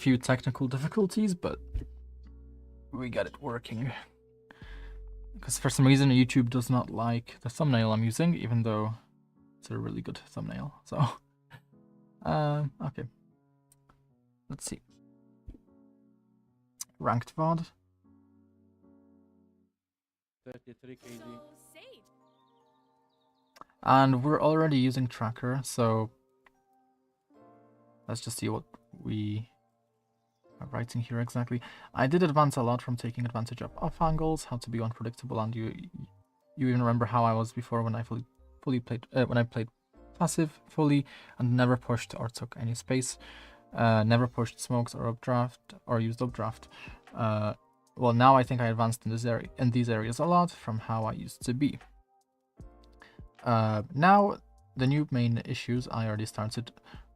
few technical difficulties, but we got it working. Because for some reason YouTube does not like the thumbnail I'm using, even though it's a really good thumbnail. So, okay. Let's see. Ranked VOD. 33 kg. And we're already using tracker, so let's just see what we are writing here exactly. I did advance a lot from taking advantage of off angles, how to be unpredictable, and you even remember how I was before when I played passive fully and never pushed or took any space, never pushed smokes or updraft or used updraft. Well, now I think I advanced in these areas a lot from how I used to be. Now the new main issues I already started,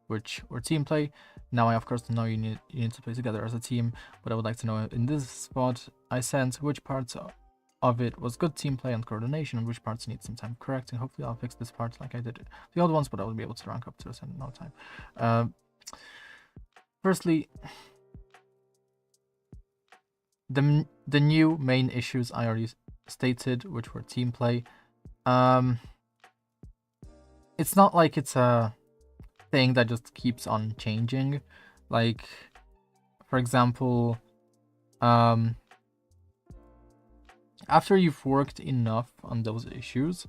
which were team play. Now I of course know you need to play together as a team, but I would like to know in this spot I sense which parts of it was good team play and coordination and which parts need some time correcting. Hopefully I'll fix this part like I did the other ones, but I will be able to rank up to a certain amount of time. Firstly, the new main issues I already stated, which were team play. It's not like it's a thing that just keeps on changing. Like, for example, after you've worked enough on those issues,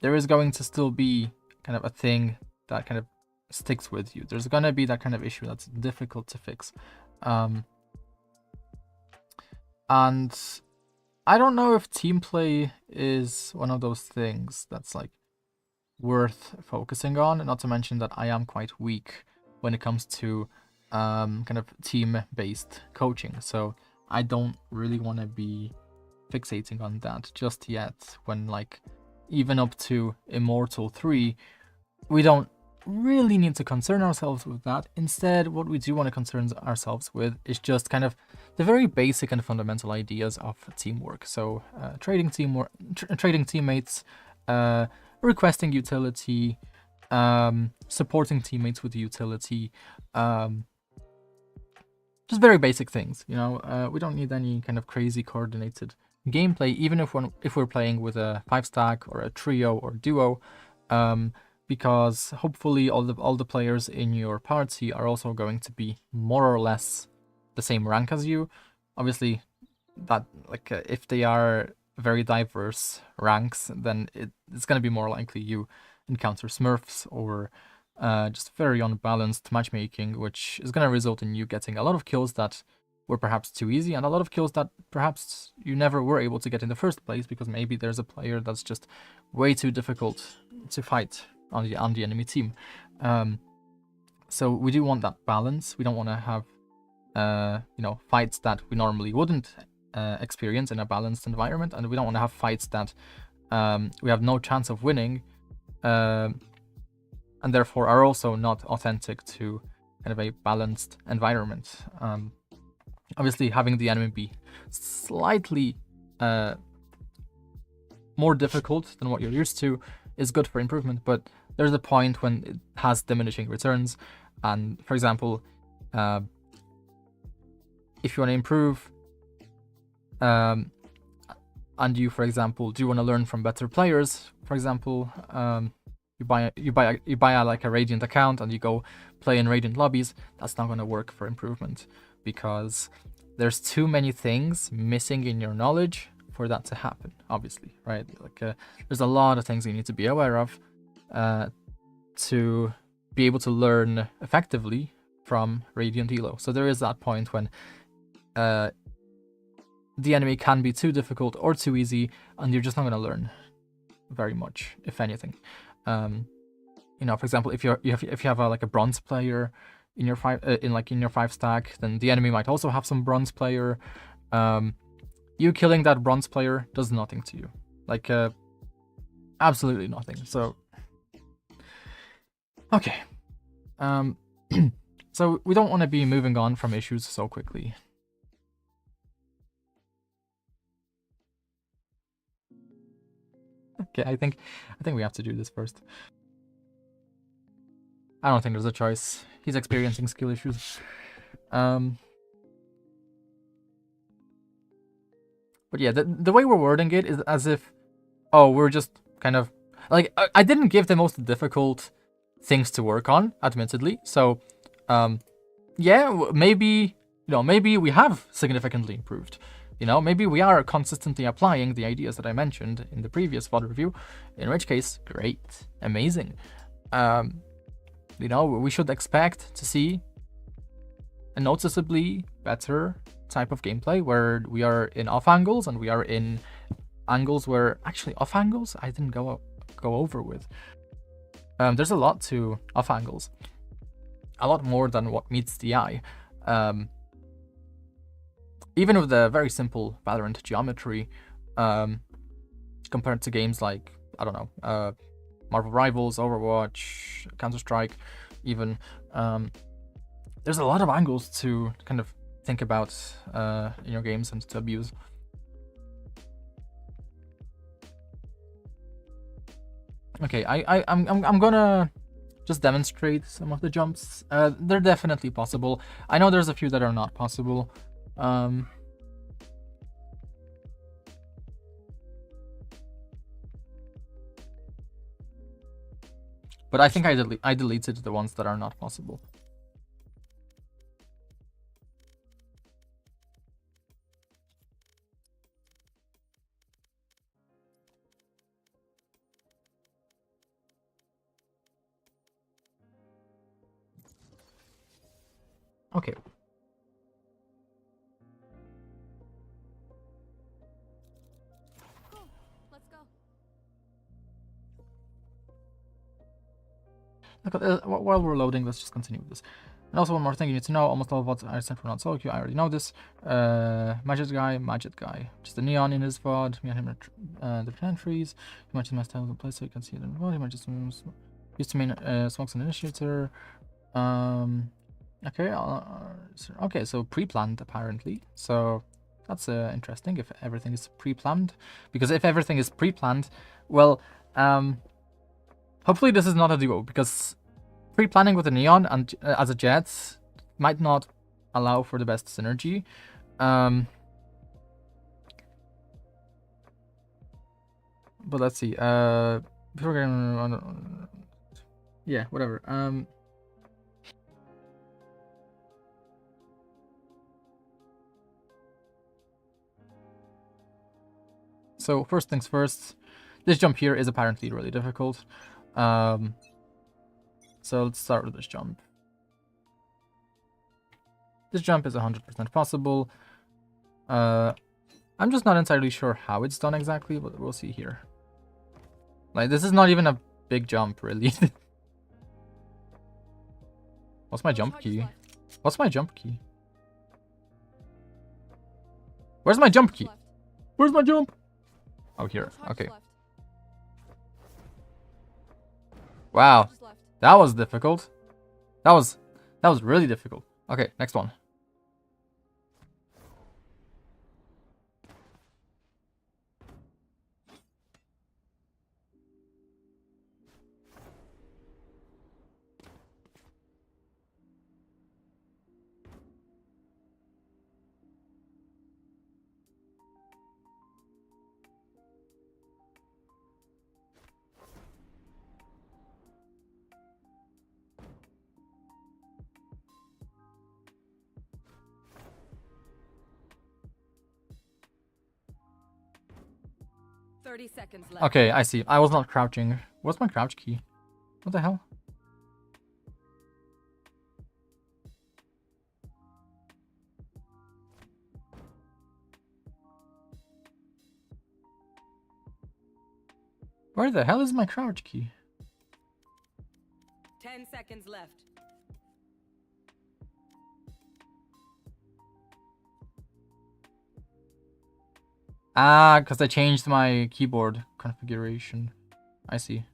there is going to still be kind of a thing that kind of sticks with you. There's gonna be that kind of issue that's difficult to fix. And I don't know if team play is one of those things that's like worth focusing on, not to mention that I am quite weak when it comes to kind of team-based coaching, so I don't really want to be fixating on that just yet, when like even up to Immortal 3 we don't really need to concern ourselves with that. Instead, what we do want to concern ourselves with is just kind of the very basic and fundamental ideas of teamwork. So trading teammates, requesting utility, supporting teammates with utility, just very basic things, you know. We don't need any kind of crazy coordinated gameplay, even if we're playing with a 5-stack or a trio or duo, because hopefully all the players in your party are also going to be more or less the same rank as you. Obviously, that if they are very diverse ranks, then it's going to be more likely you encounter smurfs or just very unbalanced matchmaking, which is going to result in you getting a lot of kills that were perhaps too easy and a lot of kills that perhaps you never were able to get in the first place because maybe there's a player that's just way too difficult to fight on the enemy team. So we do want that balance. We don't want to have fights that we normally wouldn't experience in a balanced environment, and we don't want to have fights that we have no chance of winning, and therefore are also not authentic to kind of a balanced environment. Obviously, having the enemy be slightly more difficult than what you're used to is good for improvement, but there's a point when it has diminishing returns. And for example, if you want to improve, and you, for example, do want to learn from better players, for example, you buy like a Radiant account and you go play in Radiant lobbies, that's not going to work for improvement because there's too many things missing in your knowledge for that to happen, obviously, right? Like there's a lot of things you need to be aware of to be able to learn effectively from Radiant Elo. So there is that point when the enemy can be too difficult or too easy, and you're just not going to learn very much, if anything. For example, if you have a bronze player in your 5-stack, then the enemy might also have some bronze player. You killing that bronze player does nothing to you, absolutely nothing. So, okay, so we don't want to be moving on from issues so quickly. Okay, I think we have to do this first. I don't think there's a choice. he's experiencing skill issues. But yeah, the way we're wording it is as if, oh, we're just kind of like I didn't give the most difficult things to work on, admittedly. So, yeah, maybe maybe we have significantly improved. Maybe we are consistently applying the ideas that I mentioned in the previous VOD review. In which case, great, amazing. We should expect to see a noticeably better type of gameplay where we are in off angles and we are in angles where actually off angles I didn't go over with. There's a lot to off angles, a lot more than what meets the eye. Even with the very simple Valorant geometry, compared to games like, I don't know, Marvel Rivals, Overwatch, Counter-Strike, even, there's a lot of angles to kind of think about in your games and to abuse. Okay, I'm gonna just demonstrate some of the jumps. They're definitely possible. I know there's a few that are not possible. But I think I deleted the ones that are not possible. Okay. Cool. Let's go. Look, while we're loading, let's just continue with this. And also one more thing you need to know, almost all VODs are sent for non-solo queue. I already know this. Magic guy. Just a neon in his VOD. Me and him are different entries. He matches my style of play so you can see it in the VOD. He matches used to mean smokes an initiator. Okay, okay, so pre-planned apparently. So that's interesting if everything is pre-planned. Because if everything is pre-planned, well, hopefully this is not a duo, because pre-planning with a neon and as a jet might not allow for the best synergy. But let's see. Before getting on, yeah, whatever. So first things first, this jump here is apparently really difficult. So let's start with this jump. This jump is 100% possible. I'm just not entirely sure how it's done exactly, but we'll see here. Like, this is not even a big jump, really. What's my jump key? What's my jump key? Where's my jump key? Where's my jump? Oh, here. Okay. Wow. That was difficult. That was really difficult. Okay, next one. Seconds left. Okay, I see. I was not crouching. What's my crouch key? What the hell? Where the hell is my crouch key? 10 seconds left. Ah, because I changed my keyboard configuration. I see.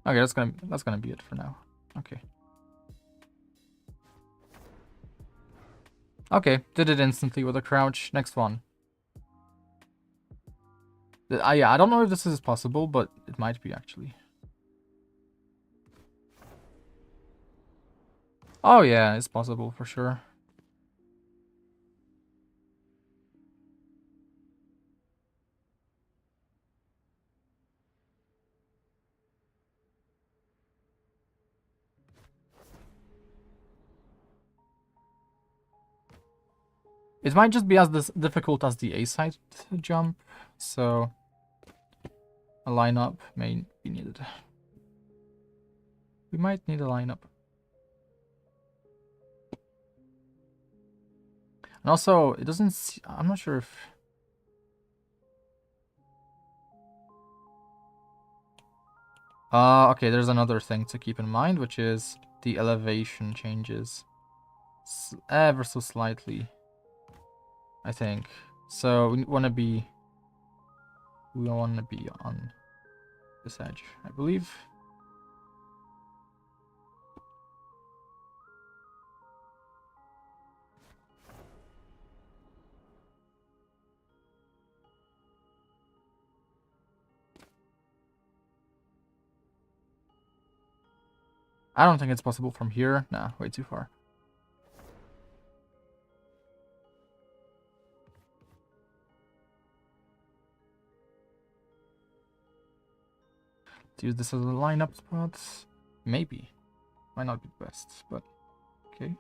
Okay, that's gonna be it for now. Okay. Okay, did it instantly with a crouch. Next one. Yeah, I don't know if this is possible, but it might be actually. Oh yeah, it's possible for sure. It might just be as difficult as the A-side jump, so a lineup may be needed. We might need a lineup. And also, it doesn't... I'm not sure if... okay, there's another thing to keep in mind, which is the elevation changes ever so slightly, I think. So we want to be on this edge, I believe. I don't think it's possible from here. Nah, way too far. To use this as a lineup spot? Maybe. Might not be the best, but okay.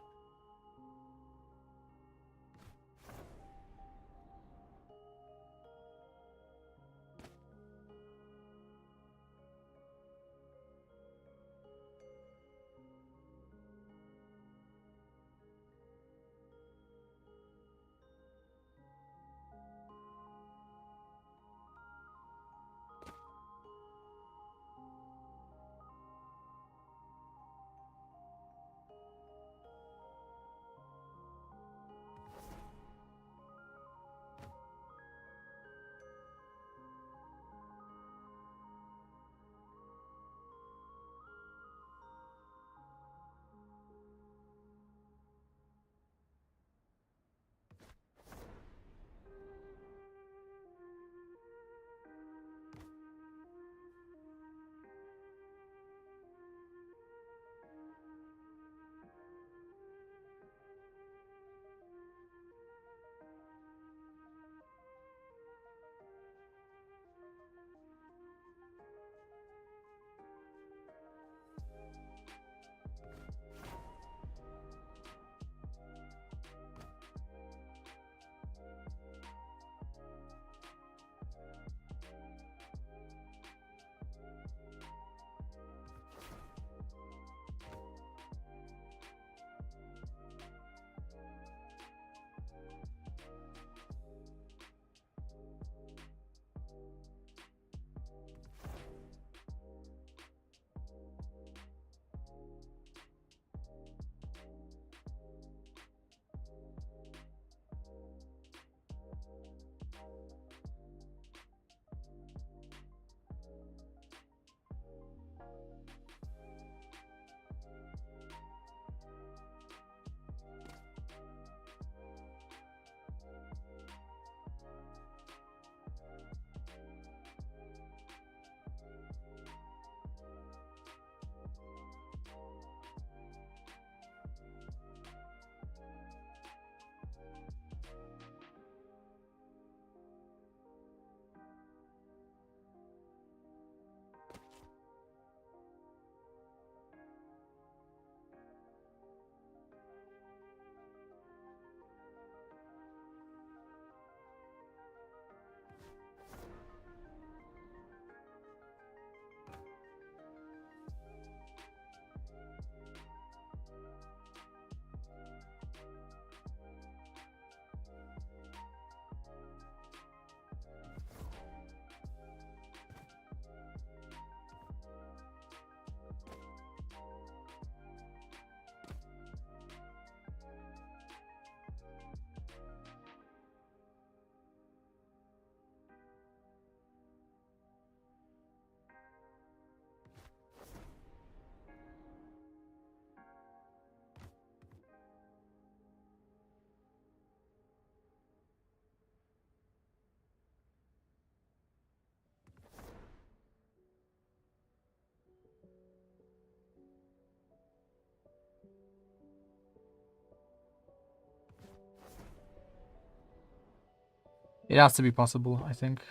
It has to be possible, I think.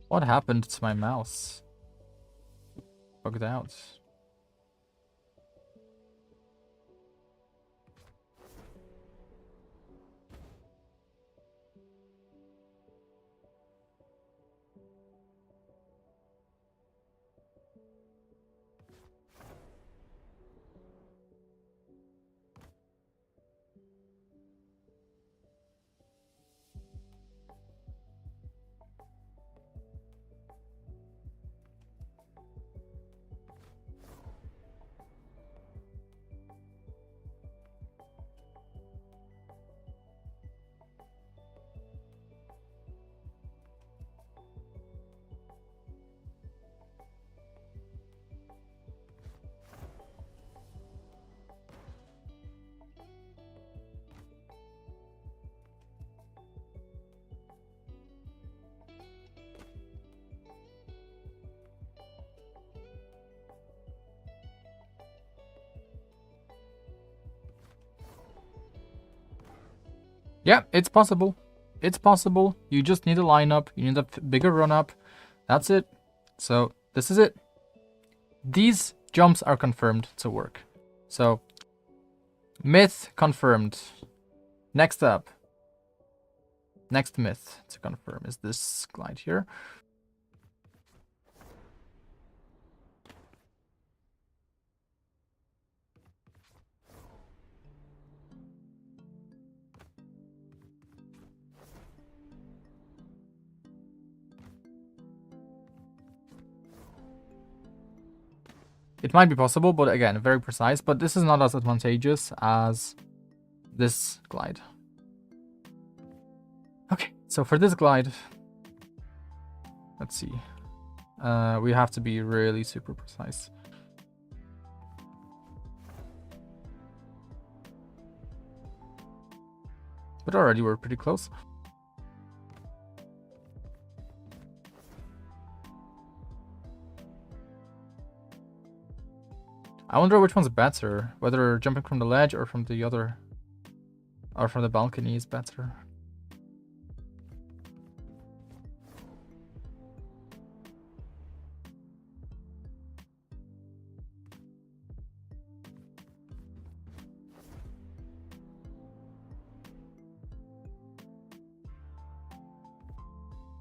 What happened to my mouse? Bugged out. Yeah, it's possible. It's possible. You just need a lineup. You need a bigger run up. That's it. So this is it. These jumps are confirmed to work. So myth confirmed. Next up. Next myth to confirm is this glide here. It might be possible, but again, very precise. But this is not as advantageous as this glide. Okay, so for this glide, let's see. We have to be really super precise. But already we're pretty close. I wonder which one's better, whether jumping from the ledge or from the other, or from the balcony is better.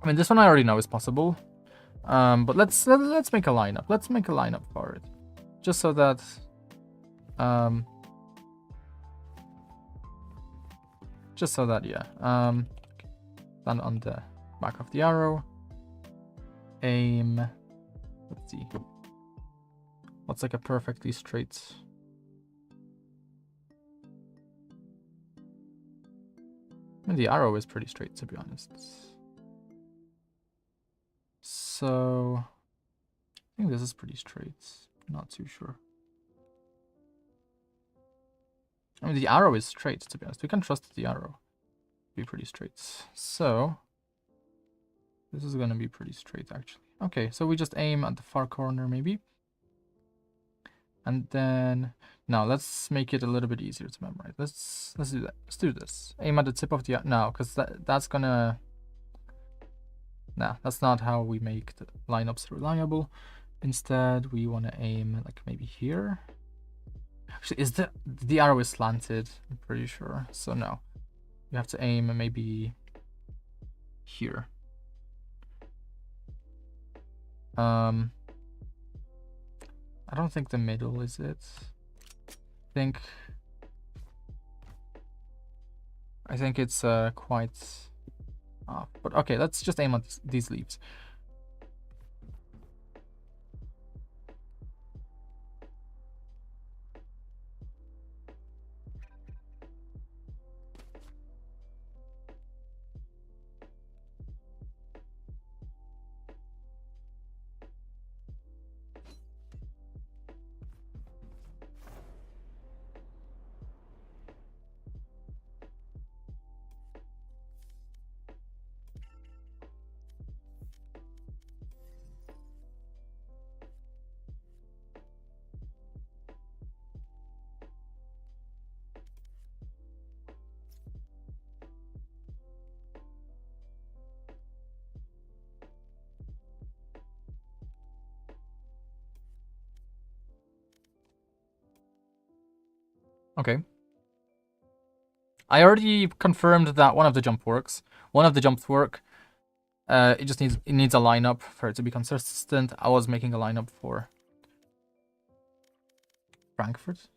I mean, this one I already know is possible, but let's make a lineup. Let's make a lineup for it. Just so that yeah, stand on the back of the arrow, aim, let's see, what's like a perfectly straight, I mean, the arrow is pretty straight, to be honest. So I think this is pretty straight. Not too sure. I mean, the arrow is straight, to be honest. We can trust the arrow. Be pretty straight. So this is gonna be pretty straight, actually. Okay, so we just aim at the far corner, maybe. And then now let's make it a little bit easier to memorize. Let's do that. Let's do this. Aim at the tip of the no, because that's gonna. Nah, that's not how we make the lineups reliable. Instead, we want to aim like maybe here. Actually, is the arrow is slanted? I'm pretty sure. So no, you have to aim maybe here. I don't think the middle is it. think it's quite off. But okay, let's just aim at these leaves. Okay. I already confirmed that one of the jump works. One of the jumps work. It just needs a lineup for it to be consistent. I was making a lineup for Frankfurt.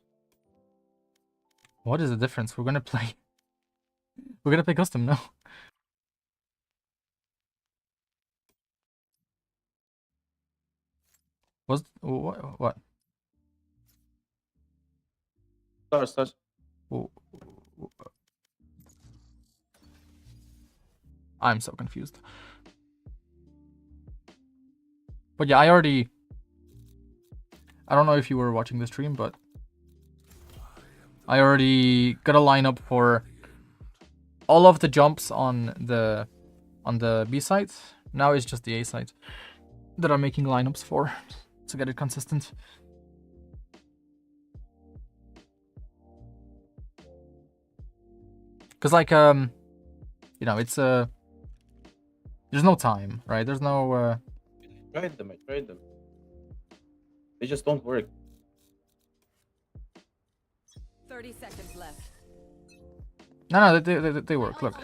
What is the difference? We're gonna play custom now. What? Start. I'm so confused. But yeah, I don't know if you were watching the stream, but I already got a lineup for all of the jumps on the B site. Now it's just the A site that I'm making lineups for to get it consistent. Cause like you know, it's there's no time, right? There's no I tried them. They just don't work. 30 seconds left. No, they work. Look.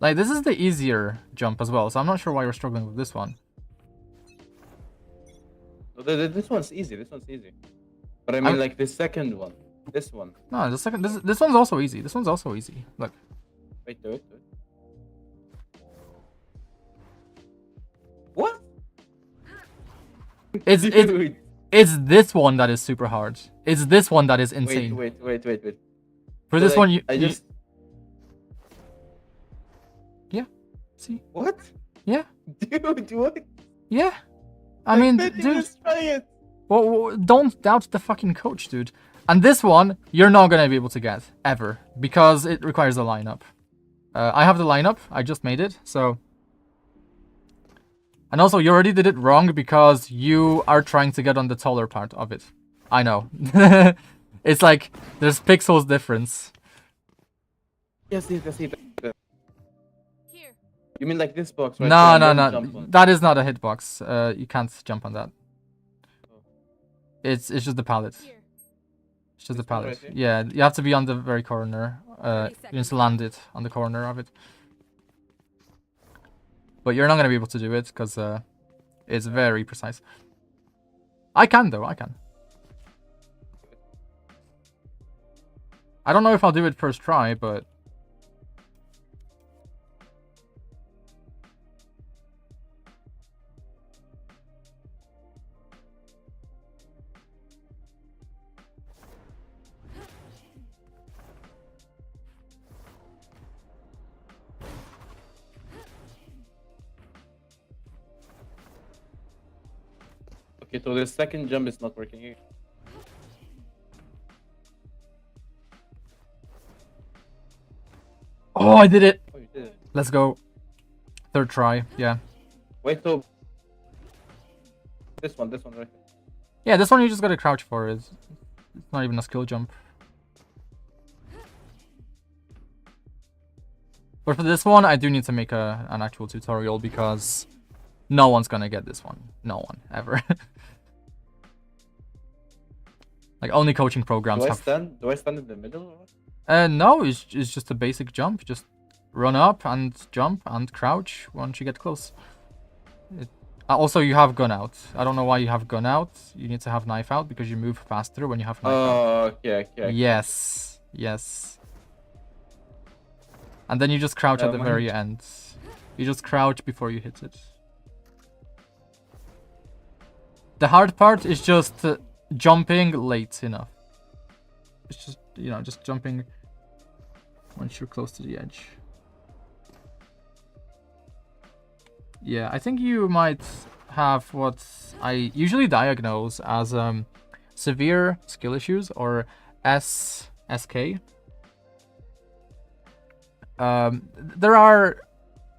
Like, this is the easier jump as well, so I'm not sure why you're struggling with this one. This one's easy. But I mean, like the second one. This one. No, the second. This one's also easy. This one's also easy. Look. Wait, do it. What? It's this one that is super hard. It's this one that is insane. Wait. For this one, yeah. See? What? Yeah. Dude, what? Yeah. I mean, dude. Just try it. Well, don't doubt the fucking coach, dude. And this one, you're not gonna be able to get ever because it requires a lineup. I have the lineup. I just made it, so. And also, you already did it wrong because you are trying to get on the taller part of it. I know. It's like there's pixels difference. Yes. Here. You mean like this box, right? No. That is not a hitbox. You can't jump on that. It's just the pallet. Here. It's just the This one pallet. right Yeah, you have to be on the very corner. You need to land it on the corner of it. But you're not gonna be able to do it because it's very precise. I can though. I can. I don't know if I'll do it first try, but. Okay, so the second jump is not working here. Oh, I did it. Oh, you did it. Let's go. Third try. Yeah. Wait, so this one right here. Yeah, this one you just gotta crouch for. It's not even a skill jump. But for this one, I do need to make an actual tutorial because no one's gonna get this one. No one, ever. Like, only coaching programs Do I have... stand in the middle or what? No, it's just a basic jump. Just run up and jump and crouch once you get close. Also, you have gun out. I don't know why you have gun out. You need to have knife out because you move faster when you have knife out. Oh, okay. Yes, yes. And then you just crouch at the very end. You just crouch before you hit it. The hard part is just jumping late enough. It's just, you know, just jumping once you're close to the edge. Yeah, I think you might have what I usually diagnose as severe skill issues, or SK. There are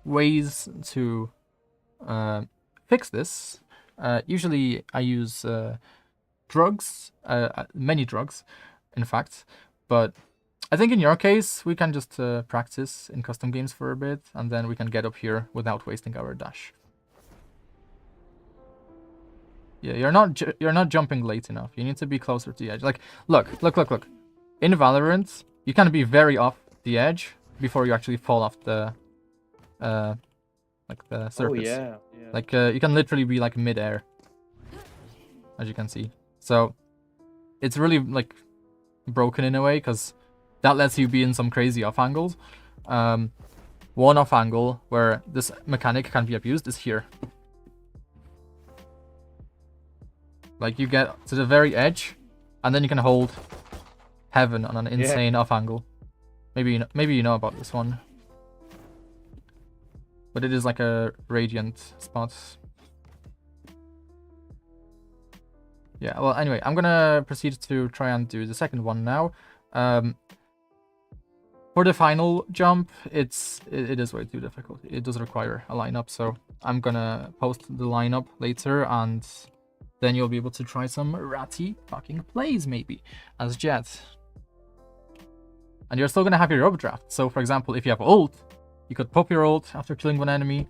ways to fix this. Usually I use drugs, many drugs, in fact. But I think in your case, we can just practice in custom games for a bit, and then we can get up here without wasting our dash. Yeah, you're not jumping late enough. You need to be closer to the edge. Like, look. In Valorant, you can be very off the edge before you actually fall off the like the surface. Oh yeah. Like you can literally be like mid-air, as you can see. So it's really like broken in a way, because that lets you be in some crazy off angles. One off angle where this mechanic can be abused is here. Like, you get to the very edge, and then you can hold heaven on an insane off angle. Maybe you know about this one. But it is like a radiant spot. Yeah, well, anyway, I'm gonna proceed to try and do the second one now. For the final jump, it is way too difficult. It does require a lineup, so I'm gonna post the lineup later, and then you'll be able to try some ratty fucking plays, maybe, as Jet. And you're still gonna have your updraft. So, for example, if you have ult, you could pop your ult after killing one enemy,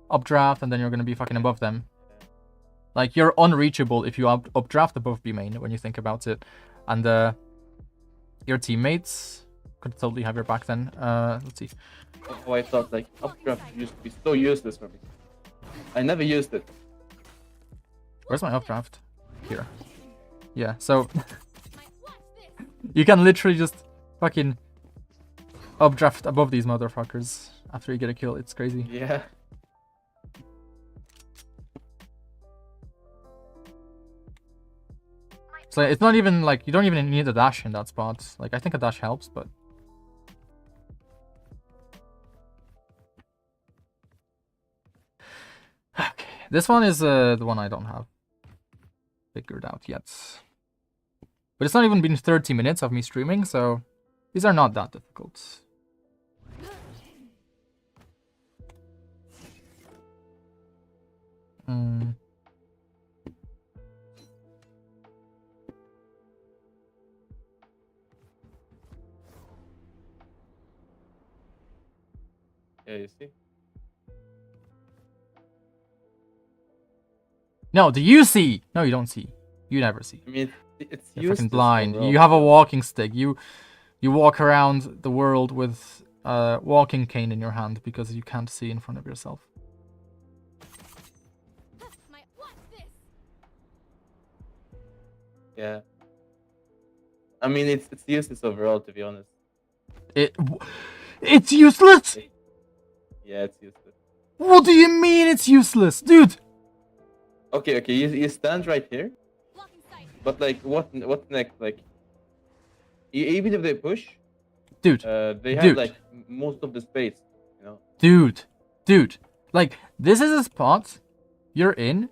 updraft, and then you're gonna be fucking above them. Like, you're unreachable if you updraft above B main, when you think about it. And your teammates could totally have your back then. Let's see. Oh, I thought like updraft used to be so useless for me. I never used it. Where's my updraft? Here. Yeah, so you can literally just fucking updraft above these motherfuckers after you get a kill. It's crazy. Yeah. So it's not even like, you don't even need a dash in that spot. Like, I think a dash helps, but okay. This one is the one I don't have figured out yet. But it's not even been 30 minutes of me streaming, so these are not that difficult. Yeah, you see? No, do you see? No, you don't see. You never see. I mean, it's You're fucking useless blind. overall. You have a walking stick. You walk around the world with a walking cane in your hand because you can't see in front of yourself. Yeah. I mean, it's useless overall, to be honest. It's useless. Yeah, it's useless. What do you mean it's useless, dude? Okay, you stand right here. But like, what next? Like, even if they push, dude, they have like most of the space, you know. Dude, like, this is a spot you're in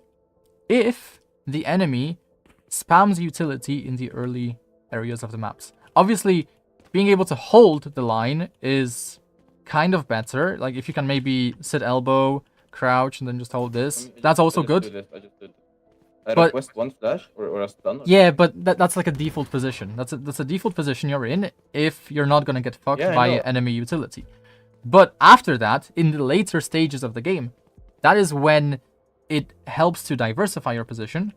if the enemy spams utility in the early areas of the maps. Obviously, being able to hold the line is kind of better. Like, if you can maybe sit elbow, crouch, and then just hold this, that's also good. I just did. I request one flash or a stun. Yeah, but that's like a default position. That's a default position you're in if you're not gonna get fucked by enemy utility. But after that, in the later stages of the game, that is when it helps to diversify your position,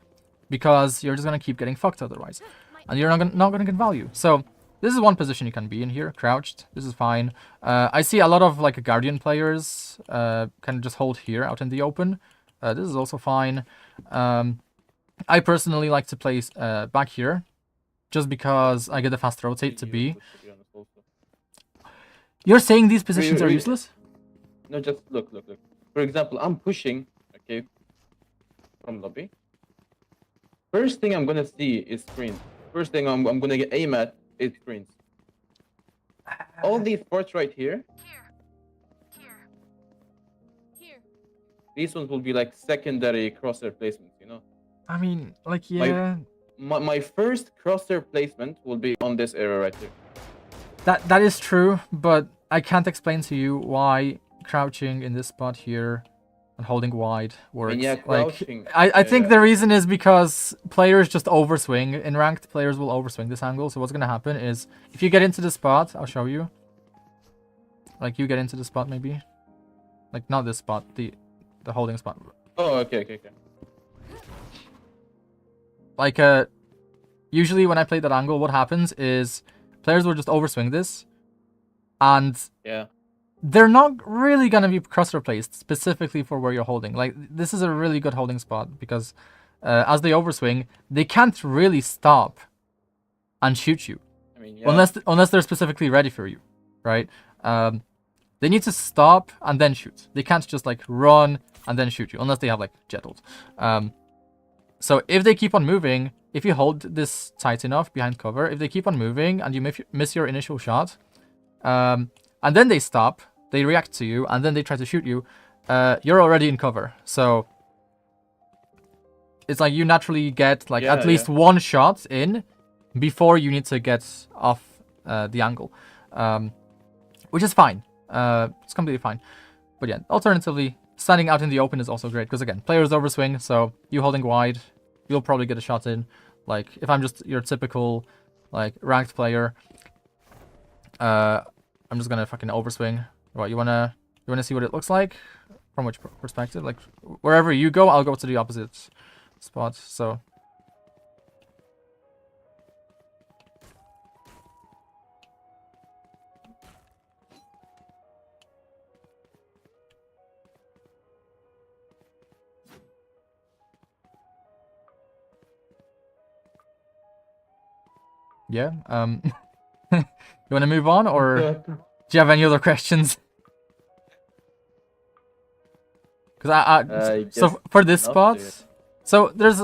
because you're just gonna keep getting fucked otherwise, and you're not gonna get value. So this is one position you can be in here, crouched. This is fine. I see a lot of like Guardian players can just hold here out in the open. This is also fine. I personally like to place back here, just because I get a fast rotate to B. You're saying these positions are useless? No, just look. For example, I'm pushing, okay, from lobby. First thing I'm gonna see is screens. First thing I'm gonna get aim at is screens. All these ports right here, these ones will be like secondary crosshair placements, you know? I mean, like, yeah. My first crosshair placement will be on this area right here. That is true, but I can't explain to you why crouching in this spot here and holding wide works. Yeah, crouching. Like, I think the reason is because players just overswing. In ranked, players will overswing this angle. So what's gonna happen is if you get into the spot, I'll show you. Like, you get into the spot maybe. Like, not this spot, the holding spot. Oh, okay. Like, usually when I play that angle, what happens is players will just overswing this, and yeah, they're not really gonna be crosshair placed specifically for where you're holding. Like, this is a really good holding spot because as they overswing, they can't really stop and shoot you. I mean, yeah. Unless they're specifically ready for you, right? They need to stop and then shoot. They can't just like run and then shoot you unless they have like jet ult. So if they keep on moving, if you hold this tight enough behind cover, if they keep on moving and you miss your initial shot, and then they stop, they react to you, and then they try to shoot you, you're already in cover. So it's like you naturally get like at least one shot in before you need to get off the angle, which is fine. It's completely fine. But yeah, alternatively, standing out in the open is also great because again, players overswing, so you holding wide, you'll probably get a shot in. Like, if I'm just your typical like ranked player, I'm just gonna fucking overswing. What, you wanna see what it looks like? From which perspective? Like, wherever you go, I'll go to the opposite spot. So yeah, you want to move on, or do you have any other questions? Because so for this spot, so there's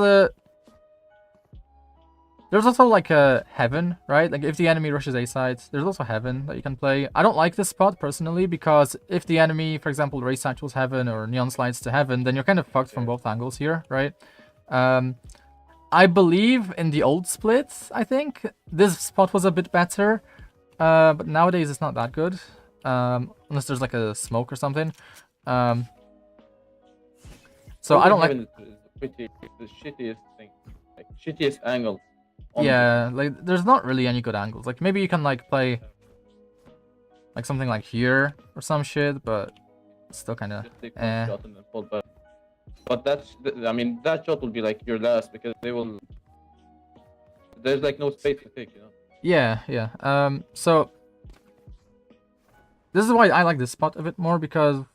also like a heaven, right? Like if the enemy rushes A side, there's also heaven that you can play. I don't like this spot personally because if the enemy, for example, race satchels heaven or neon slides to heaven, then you're kind of fucked from both angles here, right? I believe in the old split, I think this spot was a bit better, but nowadays it's not that good, unless there's like a smoke or something. So I don't like the shittiest thing, like shittiest angle. Yeah, like there's not really any good angles. Like maybe you can like play like something like here or some shit, but it's still kind of. But that's, I mean, that shot will be like your last because they will. There's like no space to take, you know. Yeah. So this is why I like this spot a bit more, because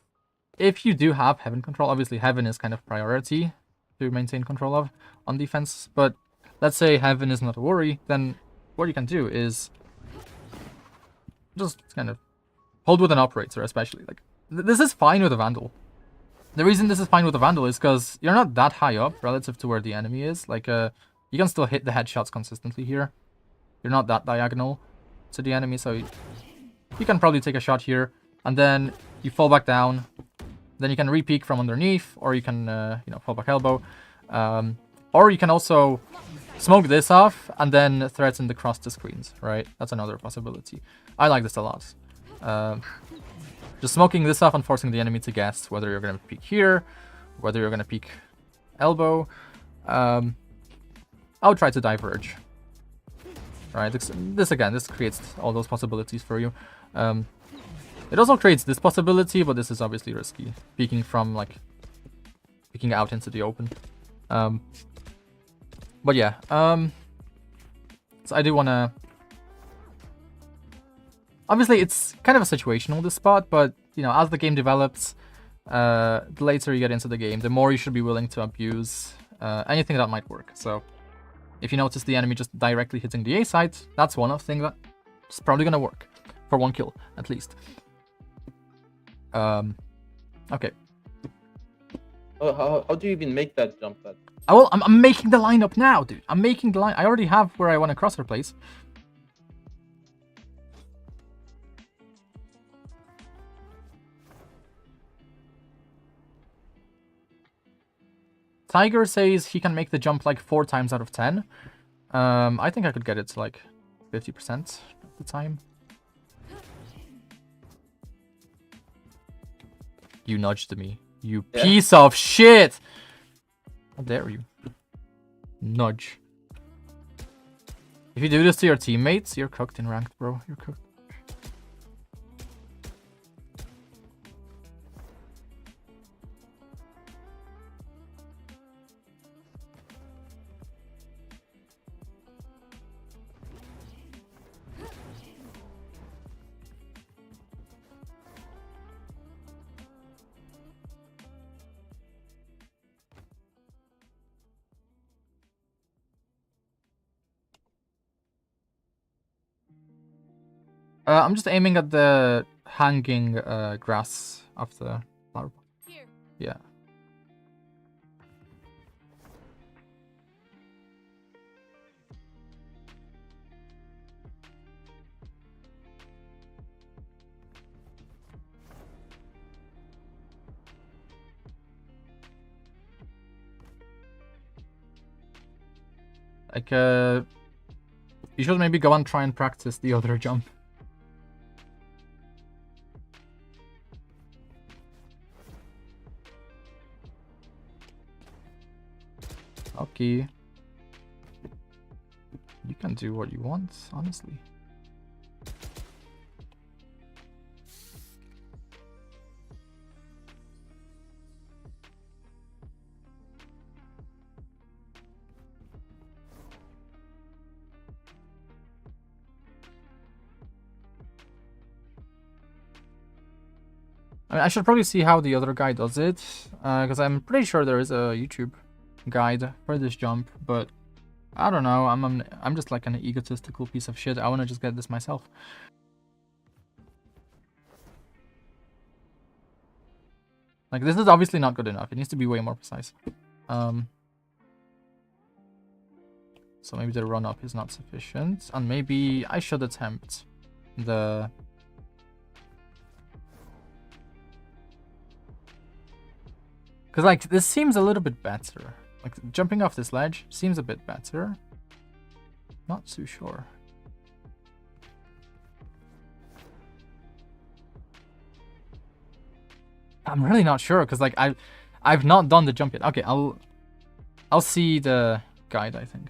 if you do have heaven control, obviously heaven is kind of priority to maintain control of on defense. But let's say heaven is not a worry, then what you can do is just kind of hold with an operator, especially. Like this is fine with a vandal. The reason this is fine with a vandal is because you're not that high up relative to where the enemy is. Like you can still hit the headshots consistently here. You're not that diagonal to the enemy, so you can probably take a shot here, and then you fall back down. Then you can re-peek from underneath, or you can fall back elbow, or you can also smoke this off and then threaten the cross to screens. Right, that's another possibility. I like this a lot. Just smoking this off and forcing the enemy to guess whether you're gonna peek here, whether you're gonna peek elbow. I would try to diverge. Right, this creates all those possibilities for you. It also creates this possibility, but this is obviously risky. Peeking out into the open. But yeah, so I do want to... Obviously, it's kind of a situational, this spot, but, you know, as the game develops, the later you get into the game, the more you should be willing to abuse anything that might work. So if you notice the enemy just directly hitting the A site, that's one of the things that's probably gonna work for 1 kill at least. Okay. How do you even make that jump pad? I'm making the lineup now, dude. I'm making the line. I already have where I want to crosshair place. Tiger says he can make the jump like 4 times out of 10. I think I could get it to like 50% of the time. You nudged me. You piece of shit! How dare you? Nudge. If you do this to your teammates, you're cooked in ranked, bro. You're cooked. I'm just aiming at the hanging grass of the flower pot. Here. Yeah. Like, you should maybe go and try and practice the other jump. Okay. You can do what you want, honestly. I mean, I should probably see how the other guy does it, because I'm pretty sure there is a YouTube guide for this jump, but I don't know. I'm just like an egotistical piece of shit. I want to just get this myself. Like, this is obviously not good enough. It needs to be way more precise. So maybe the run up is not sufficient, and maybe I should attempt the. Because, like, this seems a little bit better. Like, jumping off this ledge seems a bit better. Not too sure. I'm really not sure, because, like, I've not done the jump yet. Okay, I'll see the guide, I think.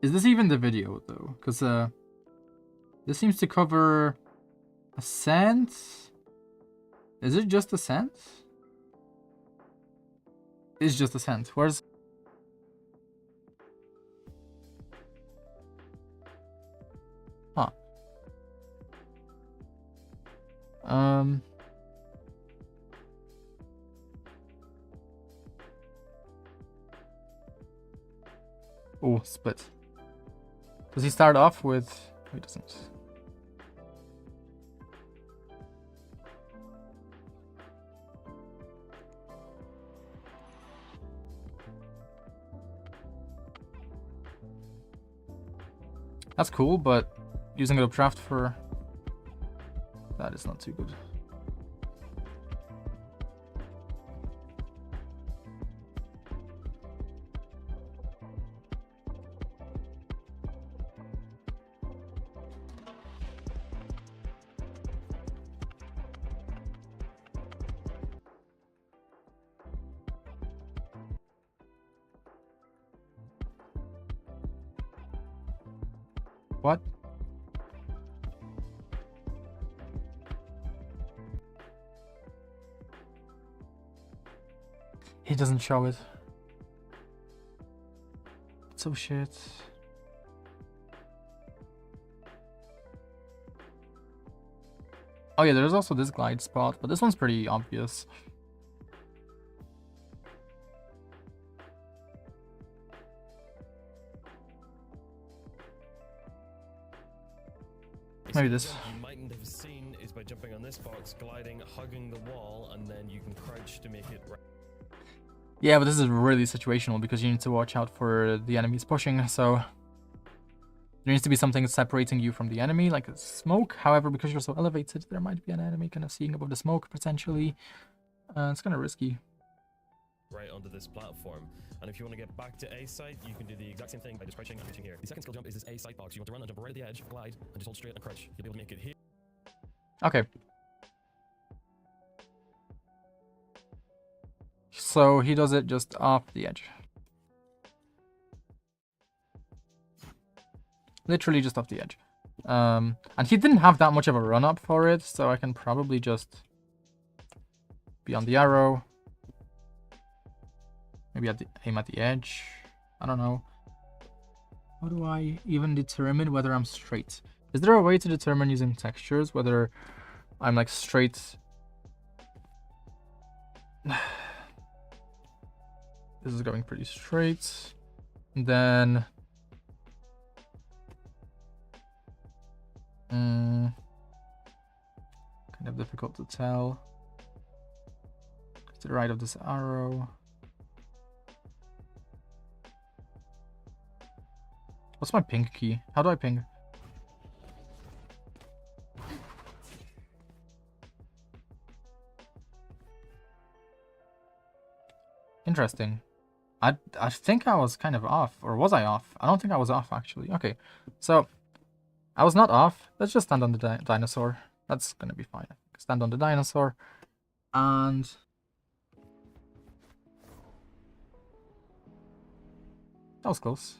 Is this even the video, though? Because this seems to cover ascent. Is it just ascent? It's just ascent. Where's... Huh. Oh, split. Does he start off with... No, he doesn't. That's cool, but using a draft for that is not too good. What? He doesn't show it. So shit. Oh yeah, there's also this glide spot, but this one's pretty obvious. Maybe this. You mightn't have seen is by jumping on this box, gliding, hugging the wall, and then you can crouch to make it. Yeah, but this is really situational because you need to watch out for the enemies pushing, so there needs to be something separating you from the enemy, like a smoke. However, because you're so elevated, there might be an enemy kind of seeing above the smoke, potentially. It's kind of risky. Right onto this platform. And if you want to get back to A site, you can do the exact same thing by just crouching and reaching here. The second skill jump is this A site box. You want to run and jump right at the edge, glide, and just hold straight and crouch. You'll be able to make it here. Okay. So he does it just off the edge. Literally just off the edge. And he didn't have that much of a run up for it, so I can probably just be on the arrow. Maybe aim at the edge. I don't know. How do I even determine whether I'm straight? Is there a way to determine using textures whether I'm like straight? This is going pretty straight. And then kind of difficult to tell. To the right of this arrow. What's my ping key? How do I ping? Interesting. I think I was kind of off, or was I off? I don't think I was off actually. Okay, so I was not off. Let's just stand on the dinosaur. That's gonna be fine. Stand on the dinosaur, and that was close.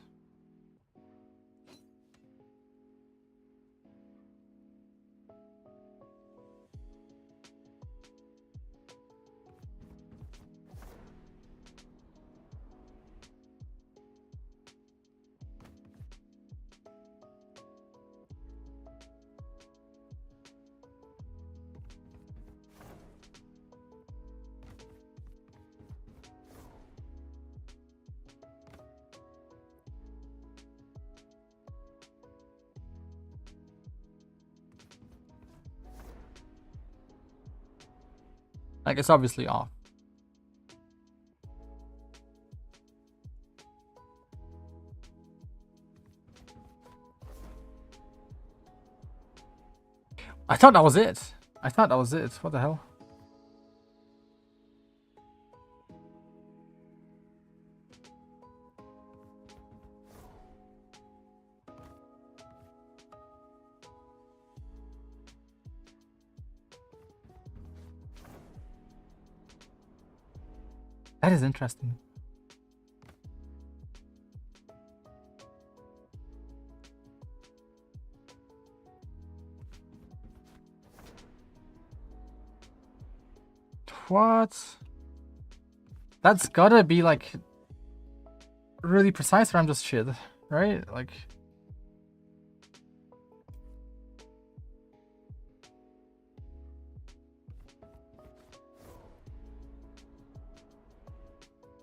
Like, it's obviously off. I thought that was it. I thought that was it. What the hell? That is interesting. What? That's gotta be like really precise, or I'm just shit, right? Like,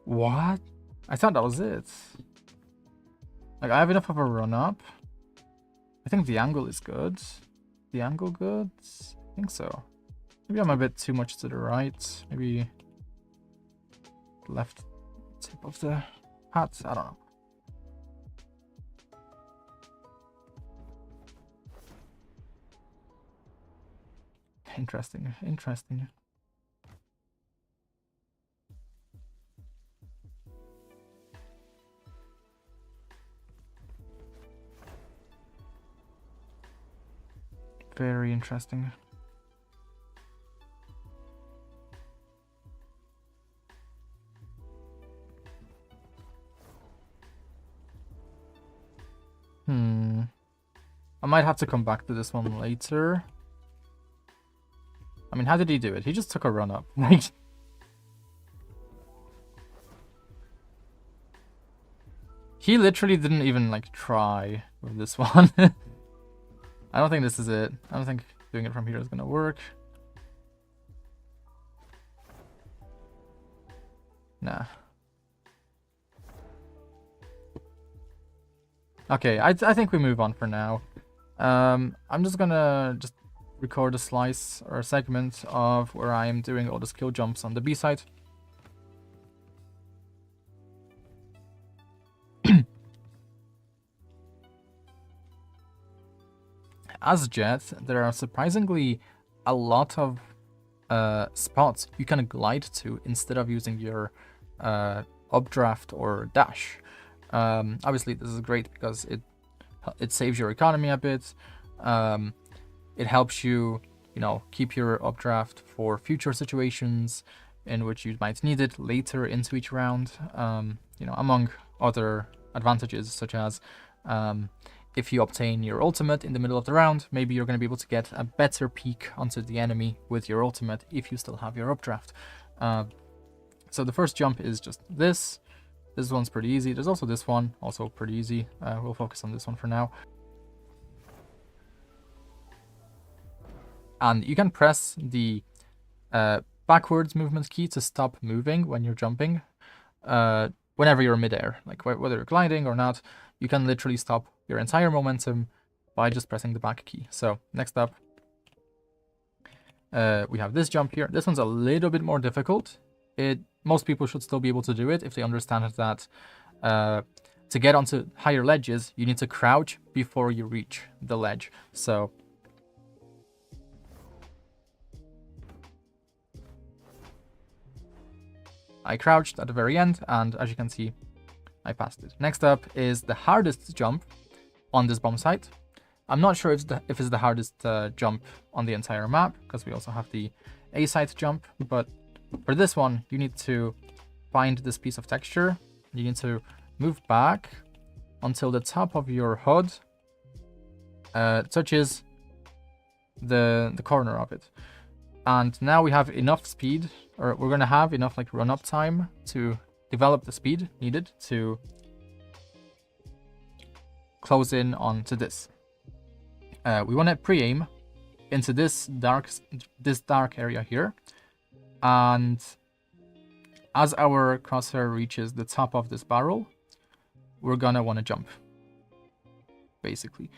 what? I thought that was it. Like, I have enough of a run up. I think the angle is good. The angle good? I think so. Maybe I'm a bit too much to the right. Maybe left tip of the hat. I don't know. Interesting. Interesting. Very interesting. might have to come back to this one later. I mean, how did he do it? He just took a run up. Like, he literally didn't even like try with this one. I don't think this is it. I don't think doing it from here is gonna work. Nah. Okay, I think we move on for now. I'm just gonna record a slice or a segment of where I am doing all the skill jumps on the B side. As Jet, there are surprisingly a lot of spots you can glide to instead of using your updraft or dash. Obviously, this is great because it saves your economy a bit. It helps you, you know, keep your updraft for future situations in which you might need it later into each round. You know, among other advantages, such as if you obtain your ultimate in the middle of the round, maybe you're going to be able to get a better peek onto the enemy with your ultimate if you still have your updraft. So the first jump is just this. This one's pretty easy. There's also this one, also pretty easy. We'll focus on this one for now. And you can press the backwards movement key to stop moving when you're jumping. Whenever you're midair, like whether you're gliding or not, you can literally stop your entire momentum by just pressing the back key. So next up, we have this jump here. This one's a little bit more difficult. Most people should still be able to do it if they understand that to get onto higher ledges, you need to crouch before you reach the ledge. So I crouched at the very end, and as you can see, I passed it. Next up is the hardest jump on this bomb site. I'm not sure if it's the hardest jump on the entire map, because we also have the A site jump, but for this one, you need to find this piece of texture. You need to move back until the top of your HUD touches the corner of it. And now we have enough speed, or we're going to have enough like run-up time to develop the speed needed to close in onto this. We want to pre-aim into this dark area here, and as our crosshair reaches the top of this barrel, we're gonna want to jump, basically.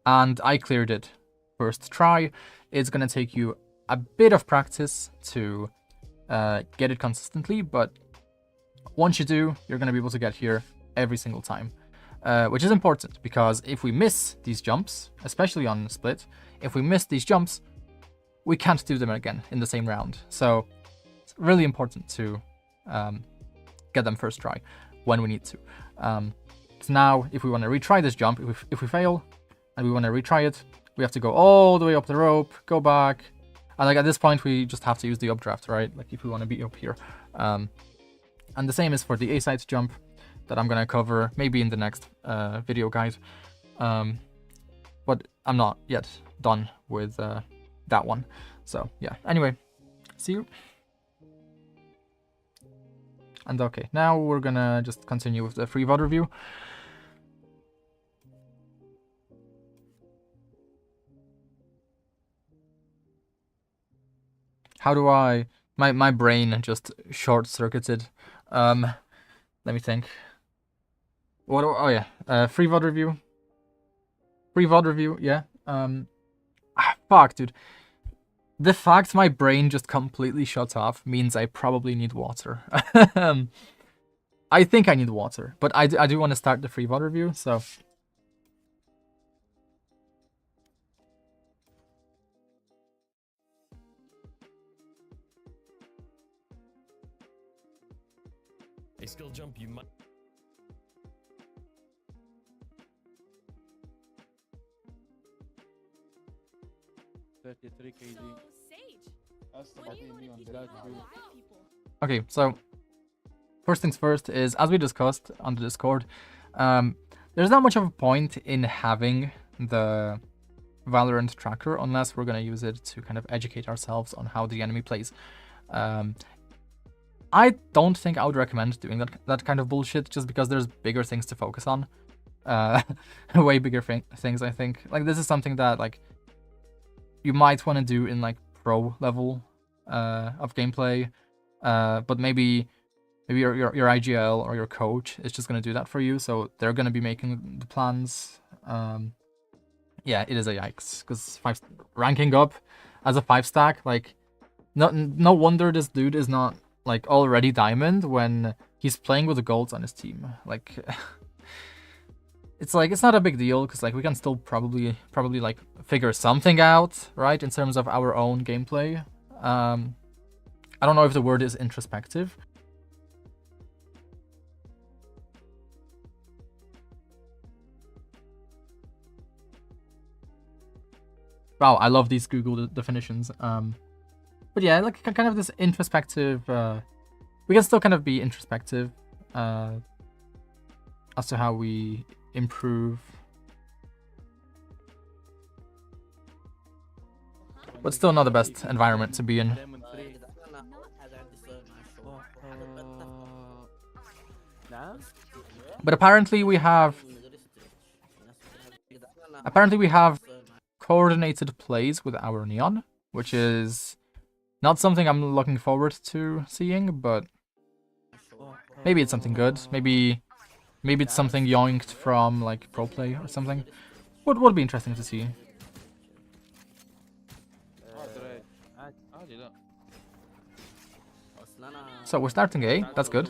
And I cleared it first try. It's gonna take you a bit of practice to get it consistently, but once you do, you're gonna be able to get here every single time. Which is important, because if we miss these jumps, especially on split, if we miss these jumps, we can't do them again in the same round. So it's really important to get them first try when we need to. So now, if we want to retry this jump, if we fail and we want to retry it, we have to go all the way up the rope, go back, and like at this point we just have to use the updraft, right? Like if we want to be up here. And the same is for the A-side jump that I'm gonna cover maybe in the next video guide. But I'm not yet done with that one. So yeah, anyway, see you. And okay, now we're gonna just continue with the free VOD review. How do I... My brain just short-circuited. Let me think. What? Oh yeah, free VOD review. Free VOD review, yeah. Fuck, dude. The fact my brain just completely shut off means I probably need water. I think I need water, but I do want to start the free VOD review, so... A skill jump you might... Okay, so first things first is, as we discussed on the Discord, there's not much of a point in having the Valorant tracker unless we're going to use it to kind of educate ourselves on how the enemy plays. I don't think I would recommend doing that kind of bullshit, just because there's bigger things to focus on. Way bigger things, I think. Like, this is something that, like, you might want to do in, like, pro level of gameplay, but maybe your IGL or your coach is just going to do that for you, so they're going to be making the plans. Yeah, it is a yikes, because ranking up as a 5-stack, like, no wonder this dude is not, like, already diamond when he's playing with the golds on his team. Like, it's like, it's not a big deal, because, like, we can still probably like figure something out, right, in terms of our own gameplay. I don't know if the word is introspective. Wow, I love these Google definitions. But yeah, like, kind of this introspective, we can still kind of be introspective as to how we improve. But still not the best environment to be in. But apparently we have coordinated plays with our Neon, which is not something I'm looking forward to seeing, but maybe it's something good. Maybe it's something yoinked from, like, pro play or something. Would be interesting to see. So we're starting A. That's good.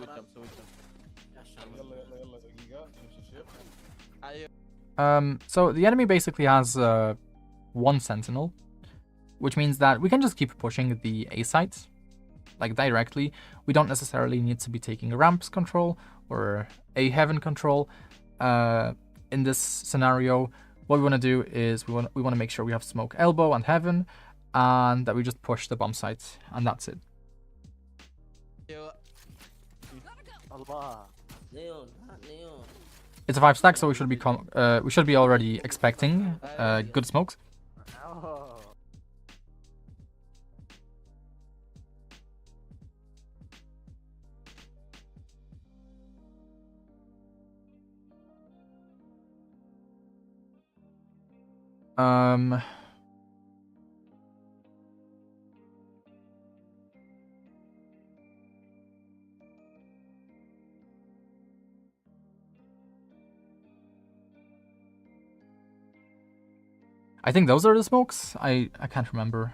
So the enemy basically has one sentinel, which means that we can just keep pushing the A site, like, directly. We don't necessarily need to be taking a ramps control or a heaven control. In this scenario, what we want to do is we want to make sure we have smoke elbow and heaven, and that we just push the bomb site, and that's it. It's a 5-stack, so we should be already expecting good smokes. I think those are the smokes. I can't remember.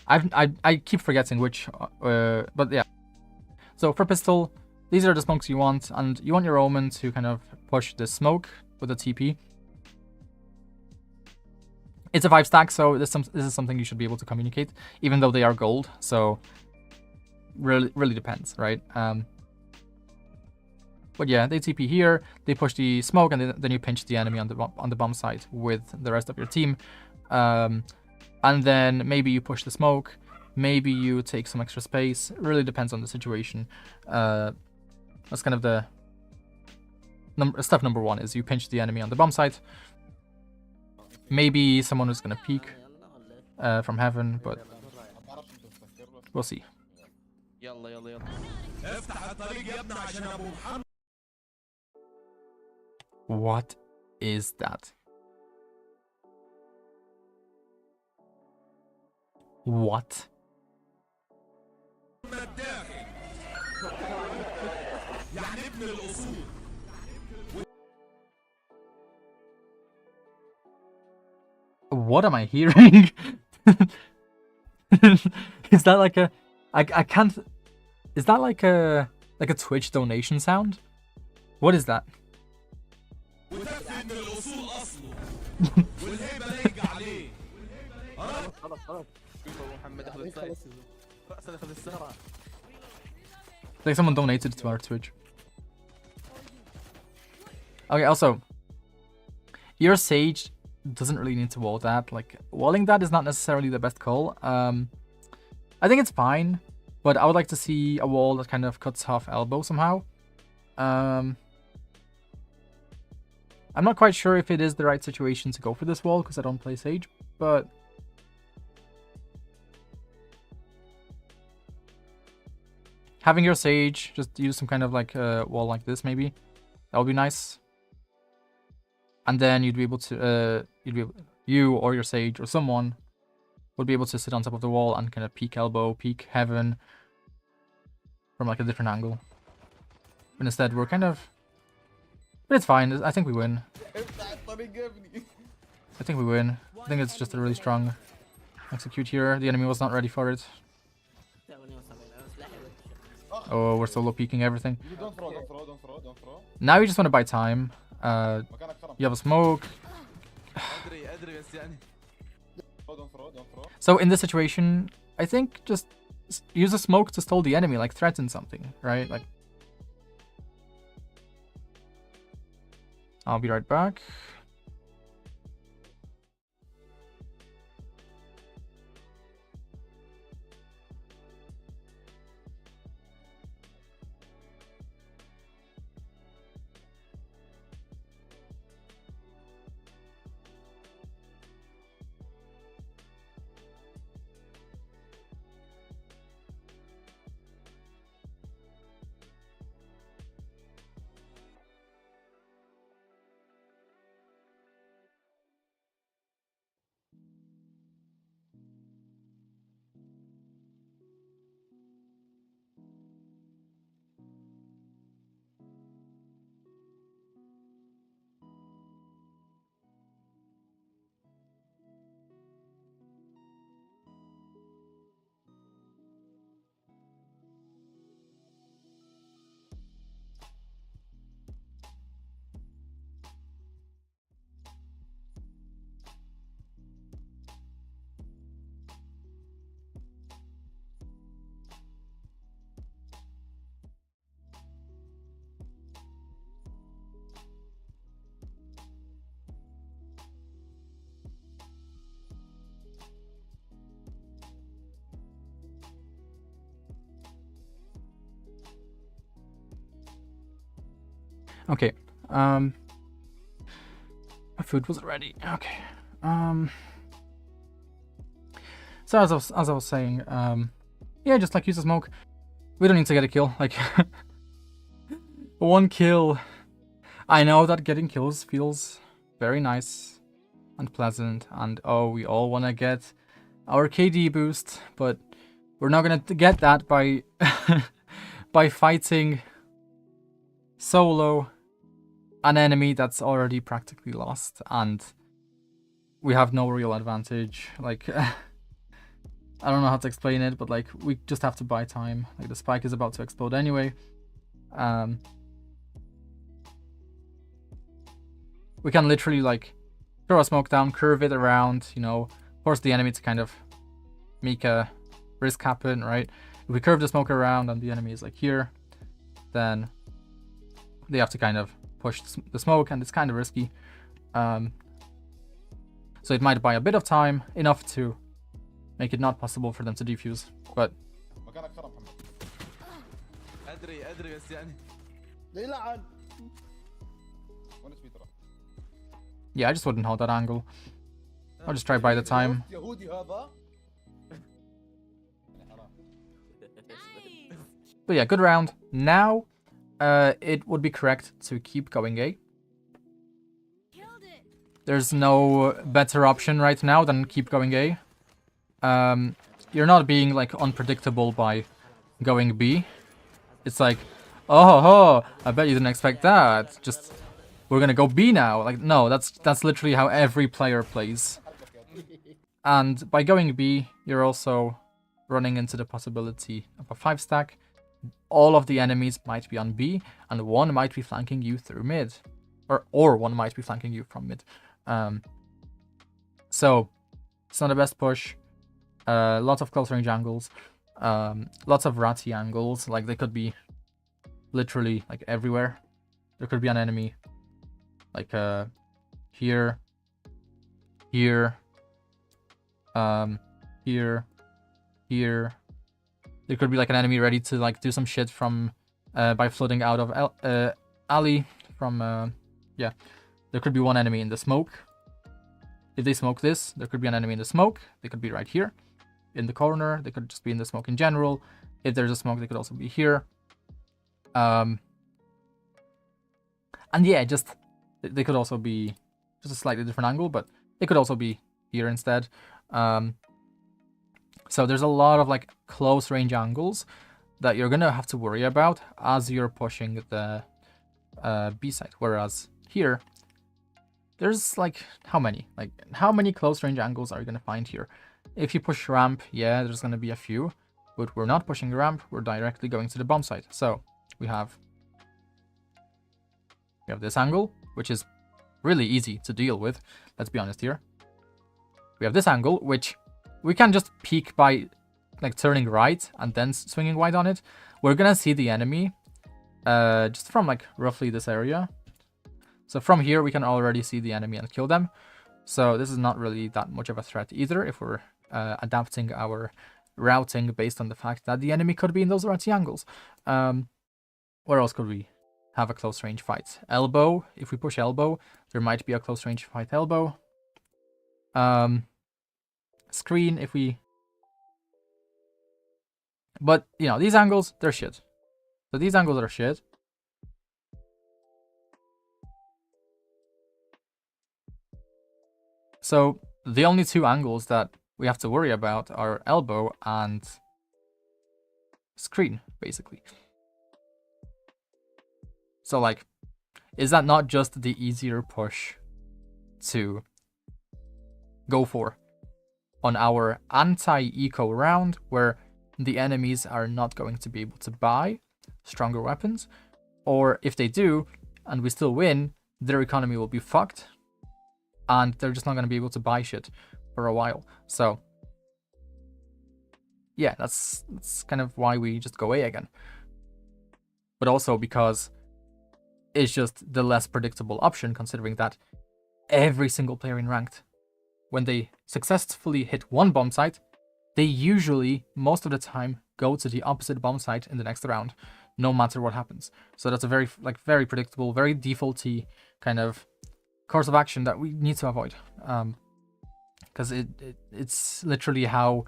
I keep forgetting which, but yeah. So for pistol, these are the smokes you want, and you want your omen to kind of push the smoke with a TP. It's a 5-stack, so this is something you should be able to communicate, even though they are gold. So really depends, right? But yeah, they TP here, they push the smoke, and then you pinch the enemy on the bomb site with the rest of your team. And then maybe you push the smoke, maybe you take some extra space. It really depends on the situation. That's kind of the step number one, is you pinch the enemy on the bomb site. Maybe someone is gonna peek from heaven, but we'll see. What is that? What? What am I hearing? Is that like a... I can't... Is that like a Twitch donation sound? What is that? Like someone donated to our Twitch. Okay, also, your Sage doesn't really need to wall that. Like, walling that is not necessarily the best call. I think it's fine. But I would like to see a wall that kind of cuts off elbow somehow. I'm not quite sure if it is the right situation to go for this wall because I don't play Sage, but having your Sage, just use some kind of like wall like this maybe. That would be nice. And then you'd be able to, you or your Sage or someone would be able to sit on top of the wall and kind of peek elbow, peek heaven from like a different angle. But instead we're kind of, but it's fine. I think we win. I think we win. I think it's just a really strong execute here. The enemy was not ready for it. Oh, we're solo peeking everything. Don't throw, don't throw, don't throw, don't throw. Now you just want to buy time. You have a smoke. Don't throw, don't throw. So in this situation, I think just use a smoke to stall the enemy, like threaten something, right? Like, I'll be right back. Okay. My food was ready. Okay. So as I was saying, yeah, just like use a smoke. We don't need to get a kill. Like one kill. I know that getting kills feels very nice and pleasant, and oh, we all want to get our KD boost, but we're not gonna get that by by fighting solo an enemy that's already practically lost, and we have no real advantage. Like I don't know how to explain it, but like we just have to buy time. Like the spike is about to explode anyway. We can literally like throw a smoke down, curve it around, you know, force the enemy to kind of make a risk happen, right? If we curve the smoke around and the enemy is like here, then they have to kind of push the smoke, and it's kind of risky. So it might buy a bit of time, enough to make it not possible for them to defuse, but yeah, I just wouldn't hold that angle. I'll just try buy the time. But yeah, good round. Now it would be correct to keep going A. There's no better option right now than keep going A. You're not being like unpredictable by going B. It's like, oh, I bet you didn't expect that. Just we're gonna go B now. Like, no, that's literally how every player plays. And by going B, you're also running into the possibility of a 5-stack. All of the enemies might be on B, and one might be flanking you through mid, or one might be flanking you from mid. So it's not the best push. Lots of close range angles, lots of ratty angles. Like they could be literally like everywhere. There could be an enemy like here, here, here. There could be like an enemy ready to like do some shit from by flooding out of alley from yeah. There could be one enemy in the smoke. If they smoke this, there could be an enemy in the smoke. They could be right here in the corner. They could just be in the smoke in general. If there's a smoke, they could also be here. And yeah, just they could also be just a slightly different angle, but they could also be here instead. So there's a lot of like close range angles that you're gonna have to worry about as you're pushing the B side. Whereas here, there's like how many close range angles are you gonna find here? If you push ramp, yeah, there's gonna be a few, but we're not pushing ramp. We're directly going to the bomb site. So we have this angle, which is really easy to deal with. Let's be honest here. We have this angle, which we can just peek by like turning right and then swinging wide on it. We're gonna see the enemy just from like roughly this area. So from here, we can already see the enemy and kill them. So this is not really that much of a threat either if we're adapting our routing based on the fact that the enemy could be in those right angles. Where else could we have a close range fight? Elbow. If we push elbow, there might be a close range fight elbow. Screen if we... But, you know, these angles, they're shit. So these angles are shit. So the only two angles that we have to worry about are elbow and screen, basically. So like, is that not just the easier push to go for on our anti-eco round, where the enemies are not going to be able to buy stronger weapons? Or if they do, and we still win, their economy will be fucked, and they're just not going to be able to buy shit for a while. So yeah, that's kind of why we just go A again. But also because it's just the less predictable option, considering that every single player in ranked, when they successfully hit one bomb site, they usually, most of the time, go to the opposite bomb site in the next round, no matter what happens. So that's a very predictable, very defaulty kind of course of action that we need to avoid. Because it's literally how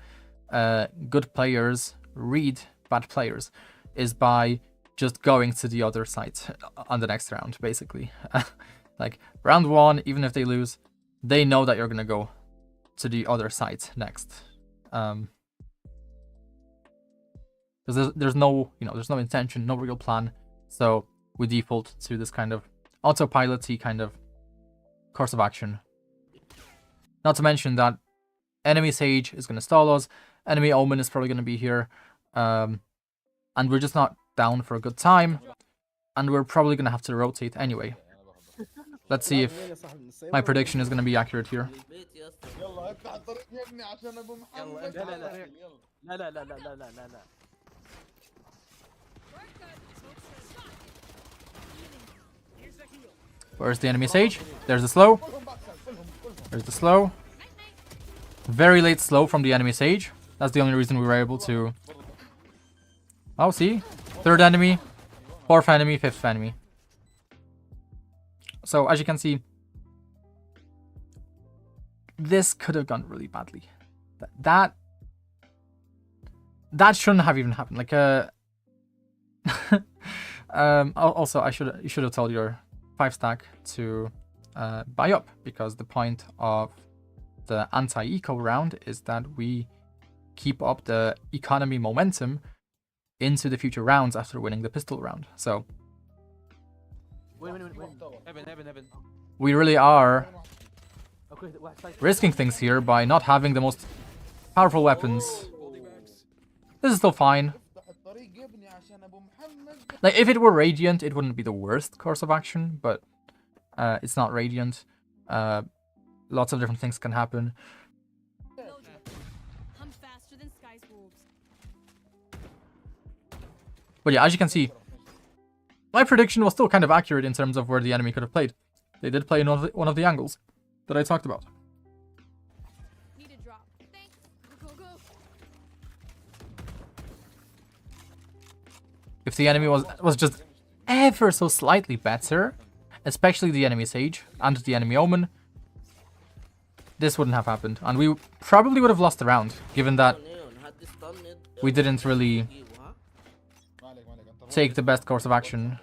good players read bad players, is by just going to the other site on the next round, basically. Like, round one, even if they lose, they know that you're gonna go to the other site next. Because there's no, there's no intention, no real plan. So we default to this kind of autopilot-y kind of course of action. Not to mention that enemy Sage is gonna stall us, enemy Omen is probably gonna be here, and we're just not down for a good time, and we're probably gonna have to rotate anyway. Let's see if my prediction is gonna be accurate here. يلا افتح الطريق يا ابني عشان ابو محمد. لا لا لا لا لا لا لا لا. Where's the enemy Sage? There's the slow. There's the slow. Very late slow from the enemy Sage. That's the only reason we were able to... Oh, see? Third enemy, fourth enemy, fifth enemy. So, as you can see, this could have gone really badly. That shouldn't have even happened. Like, also, you should have told your 5-stack to buy up, because the point of the anti-eco round is that we keep up the economy momentum into the future rounds after winning the pistol round. So we really are risking things here by not having the most powerful weapons. This is still fine. Like, if it were Radiant, it wouldn't be the worst course of action, but it's not Radiant. Lots of different things can happen. But yeah, as you can see, my prediction was still kind of accurate in terms of where the enemy could have played. They did play in one of the angles that I talked about. If the enemy was just ever so slightly better, especially the enemy Sage and the enemy Omen, this wouldn't have happened. And we probably would have lost the round, given that we didn't really take the best course of action.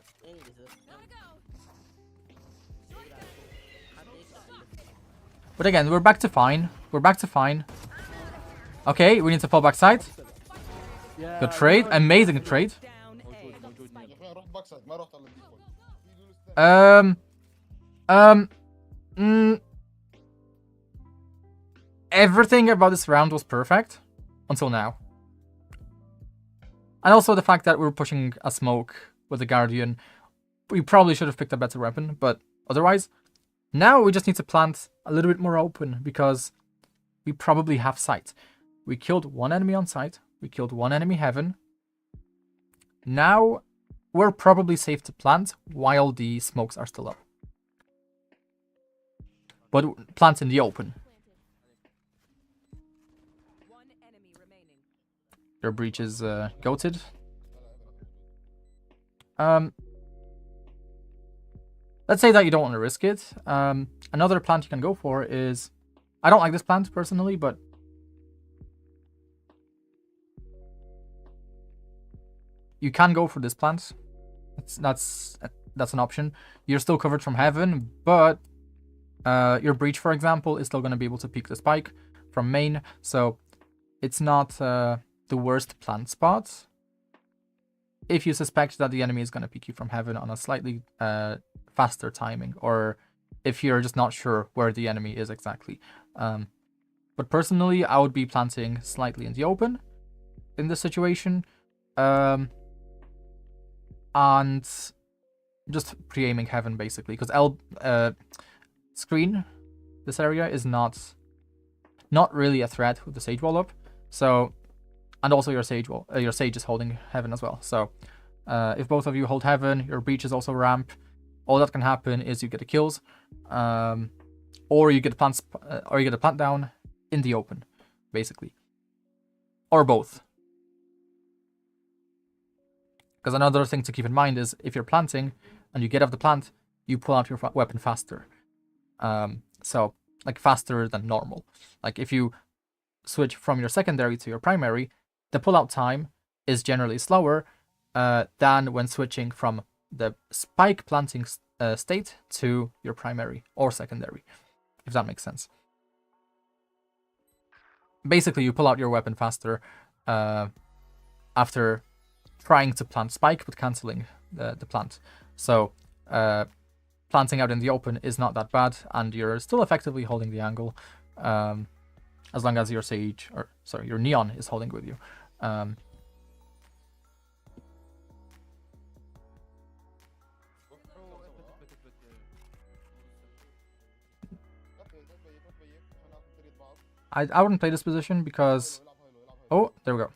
But again, we're back to fine. We're back to fine. Okay, we need to fall back side. Good trade. Amazing trade. Down A. يا اخوي روح باك سايد ما رحت على الديفولت. Everything about this round was perfect until now. And also the fact that we were pushing a smoke with the Guardian. We probably should have picked a better weapon, but otherwise, now we just need to plant a little bit more open because we probably have sight. We killed one enemy on site. We killed one enemy heaven. Now we're probably safe to plant while the smokes are still up. But plant in the open. One enemy remaining. Your breach is goated. Let's say that you don't want to risk it. Another plant you can go for is... I don't like this plant personally, but... you can go for this plant. That's an option. You're still covered from heaven, but your breach, for example, is still going to be able to peek the spike from main. So it's not the worst plant spot. If you suspect that the enemy is going to peek you from heaven on a slightly faster timing, or if you're just not sure where the enemy is exactly. But personally, I would be planting slightly in the open in this situation. And just pre-aiming heaven basically, because screen, this area is not really a threat with the sage wall up. So, and also your sage wall, your sage is holding heaven as well. So, if both of you hold heaven, your breach is also ramp. All that can happen is you get the kills, or you get a plant down in the open, basically, or both. Because another thing to keep in mind is if you're planting and you get off the plant, you pull out your weapon faster. So, like faster than normal. Like if you switch from your secondary to your primary, the pullout time is generally slower than when switching from the spike planting state to your primary or secondary, if that makes sense. Basically, you pull out your weapon faster after trying to plant spike but cancelling the plant. So planting out in the open is not that bad, and you're still effectively holding the angle as long as your sage, or sorry, your neon is holding with you. I wouldn't play this position because... Oh, there we go.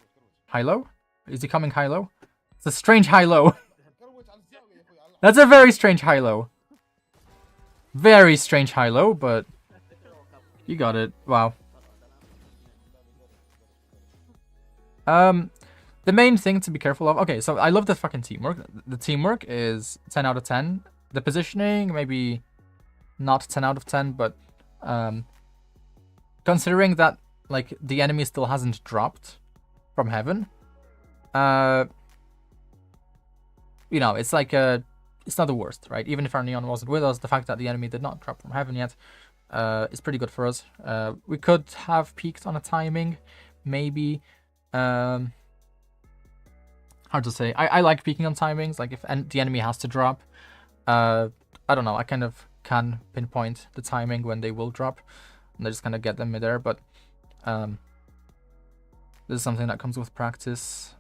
High-low? Is he coming high-low? It's a strange high-low. That's a very strange high-low. Very strange high-low, but... you got it. Wow. The main thing to be careful of... Okay, so I love the fucking teamwork. The teamwork is 10 out of 10. The positioning, maybe not 10 out of 10, but... considering that, like, the enemy still hasn't dropped from heaven... you know, it's like it's not the worst, right? Even if our neon wasn't with us, the fact that the enemy did not drop from heaven yet is pretty good for us. We could have peaked on a timing, maybe. Hard to say. I like peaking on timings, like if the enemy has to drop. I don't know, I kind of can pinpoint the timing when they will drop, and I just kind of get them midair, but this is something that comes with practice.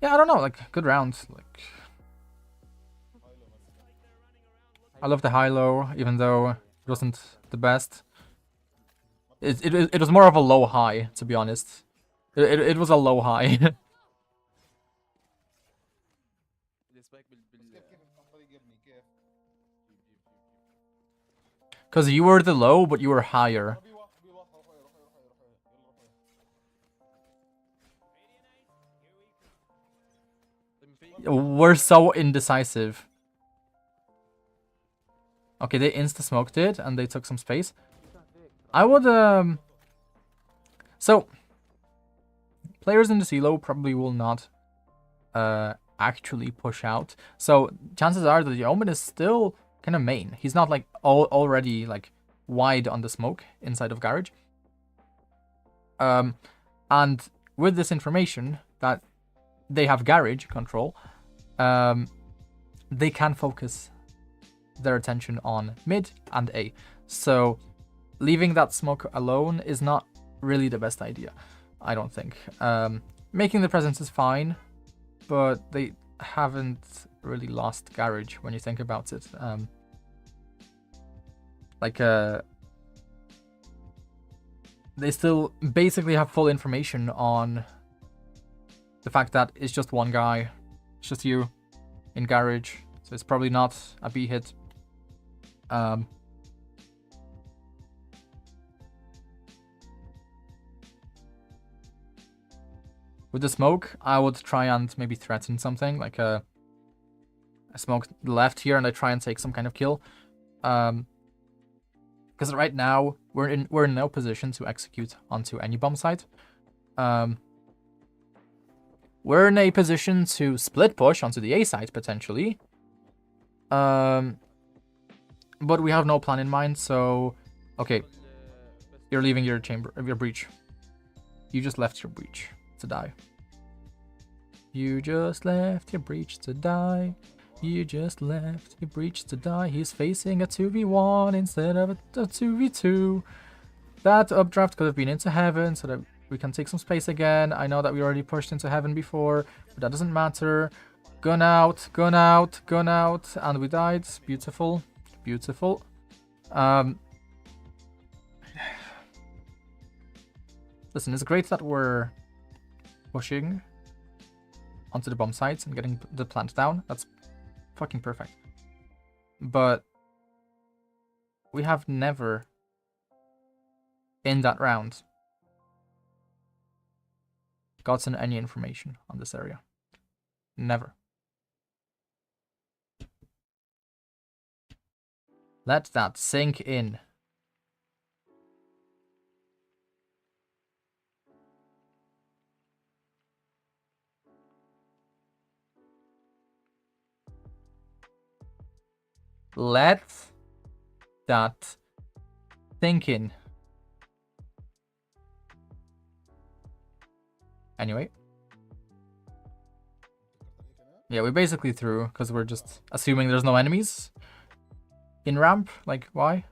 Yeah, I don't know, like, good round. Like, I love the high-low, even though it wasn't the best. It was more of a low-high, to be honest. It was a low-high. Because you were the low, but you were higher. We're so indecisive. Okay, they insta-smoked it, and they took some space. I would, So, players in the silo probably will not actually push out. So, chances are that the Omen is still kind of main. He's not, like, already, like, wide on the smoke inside of Garage. And with this information that they have Garage control, they can focus their attention on mid and A. So leaving that smoke alone is not really the best idea, I don't think. Making the presence is fine, but they haven't really lost Garage when you think about it. They still basically have full information on the fact that it's just one guy, it's just you in Garage, so it's probably not a B hit. With the smoke, I would try and maybe threaten something, like I smoke left here and I try and take some kind of kill. Because right now we're in no position to execute onto any bomb site. We're in a position to split push onto the A site potentially. But we have no plan in mind, so okay. You're leaving your chamber of your breach. You just left your breach to die. You just left your breach to die. You just left your breach to die. He's facing a 2v1 instead of a 2v2. That updraft could have been into heaven so that we can take some space again. I know that we already pushed into heaven before, but that doesn't matter. Gun out, gun out, gun out, and we died. Beautiful, beautiful. Listen, it's great that we're pushing onto the bomb sites and getting the plant down. That's fucking perfect. But we have never in that round gotten any information on this area. Never. Let that sink in. Let that sink in. Anyway. Yeah, we basically threw because we're just assuming there's no enemies in ramp. Like, why?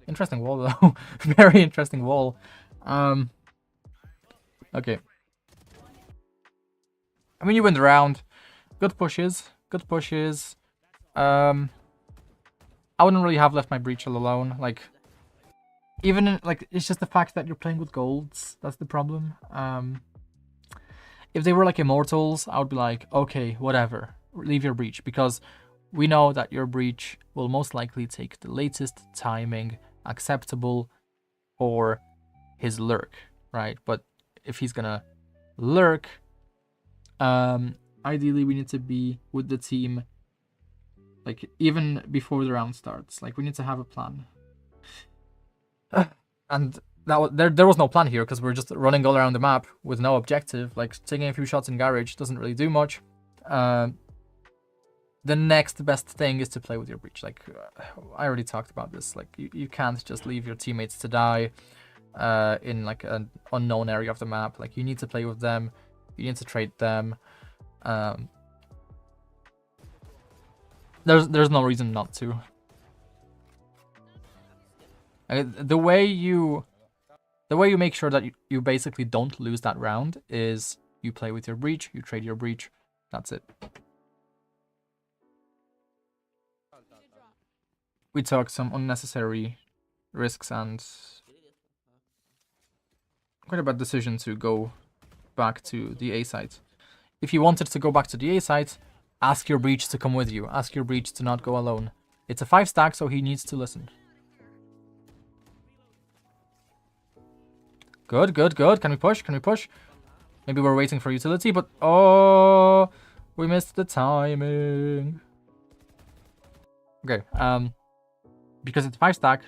Interesting wall though. Very interesting wall. Okay. I mean, you win the round. Good pushes. Good pushes. I wouldn't really have left my breach all alone. Like, even in, like, it's just the fact that you're playing with golds. That's the problem. If they were like Immortals, I would be like, okay, whatever, leave your breach, because we know that your breach will most likely take the latest timing acceptable for his lurk, right? But if he's gonna lurk, ideally we need to be with the team, like, even before the round starts. Like, we need to have a plan. And that there was no plan here because we're just running all around the map with no objective. Like, taking a few shots in Garage doesn't really do much. The next best thing is to play with your breach. Like, I already talked about this. Like, you can't just leave your teammates to die in like an unknown area of the map. Like, you need to play with them. You need to trade them. There's no reason not to. The way you make sure that you basically don't lose that round is you play with your breach, you trade your breach. That's it. We took some unnecessary risks and quite a bad decision to go back to the A site. If you wanted to go back to the A site, ask your breach to come with you. Ask your breach to not go alone. It's a 5 stack, so he needs to listen. Good, good, good. Can we push? Can we push? Maybe we're waiting for utility, but oh, we missed the timing. Okay, because it's 5 stack,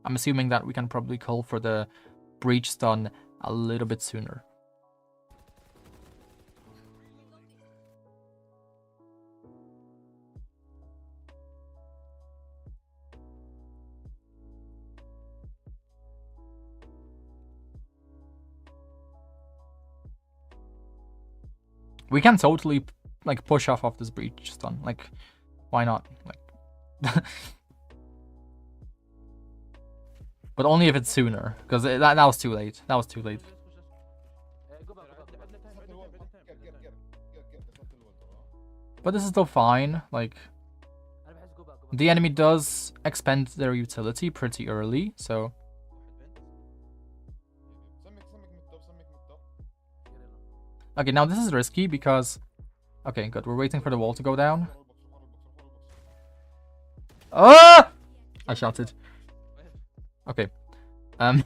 I'm assuming that we can probably call for the breach stun a little bit sooner. We can totally like push off this breach stun. Like, why not? Like, but only if it's sooner, because that was too late. That was too late. Go back, go back, go back. But this is still fine. Like, انا بحس go back, go back. the enemy does expend their utility pretty early, so okay. Now this is risky because okay, good. We're waiting for the wall to go down. Ah! I shouted. Okay. That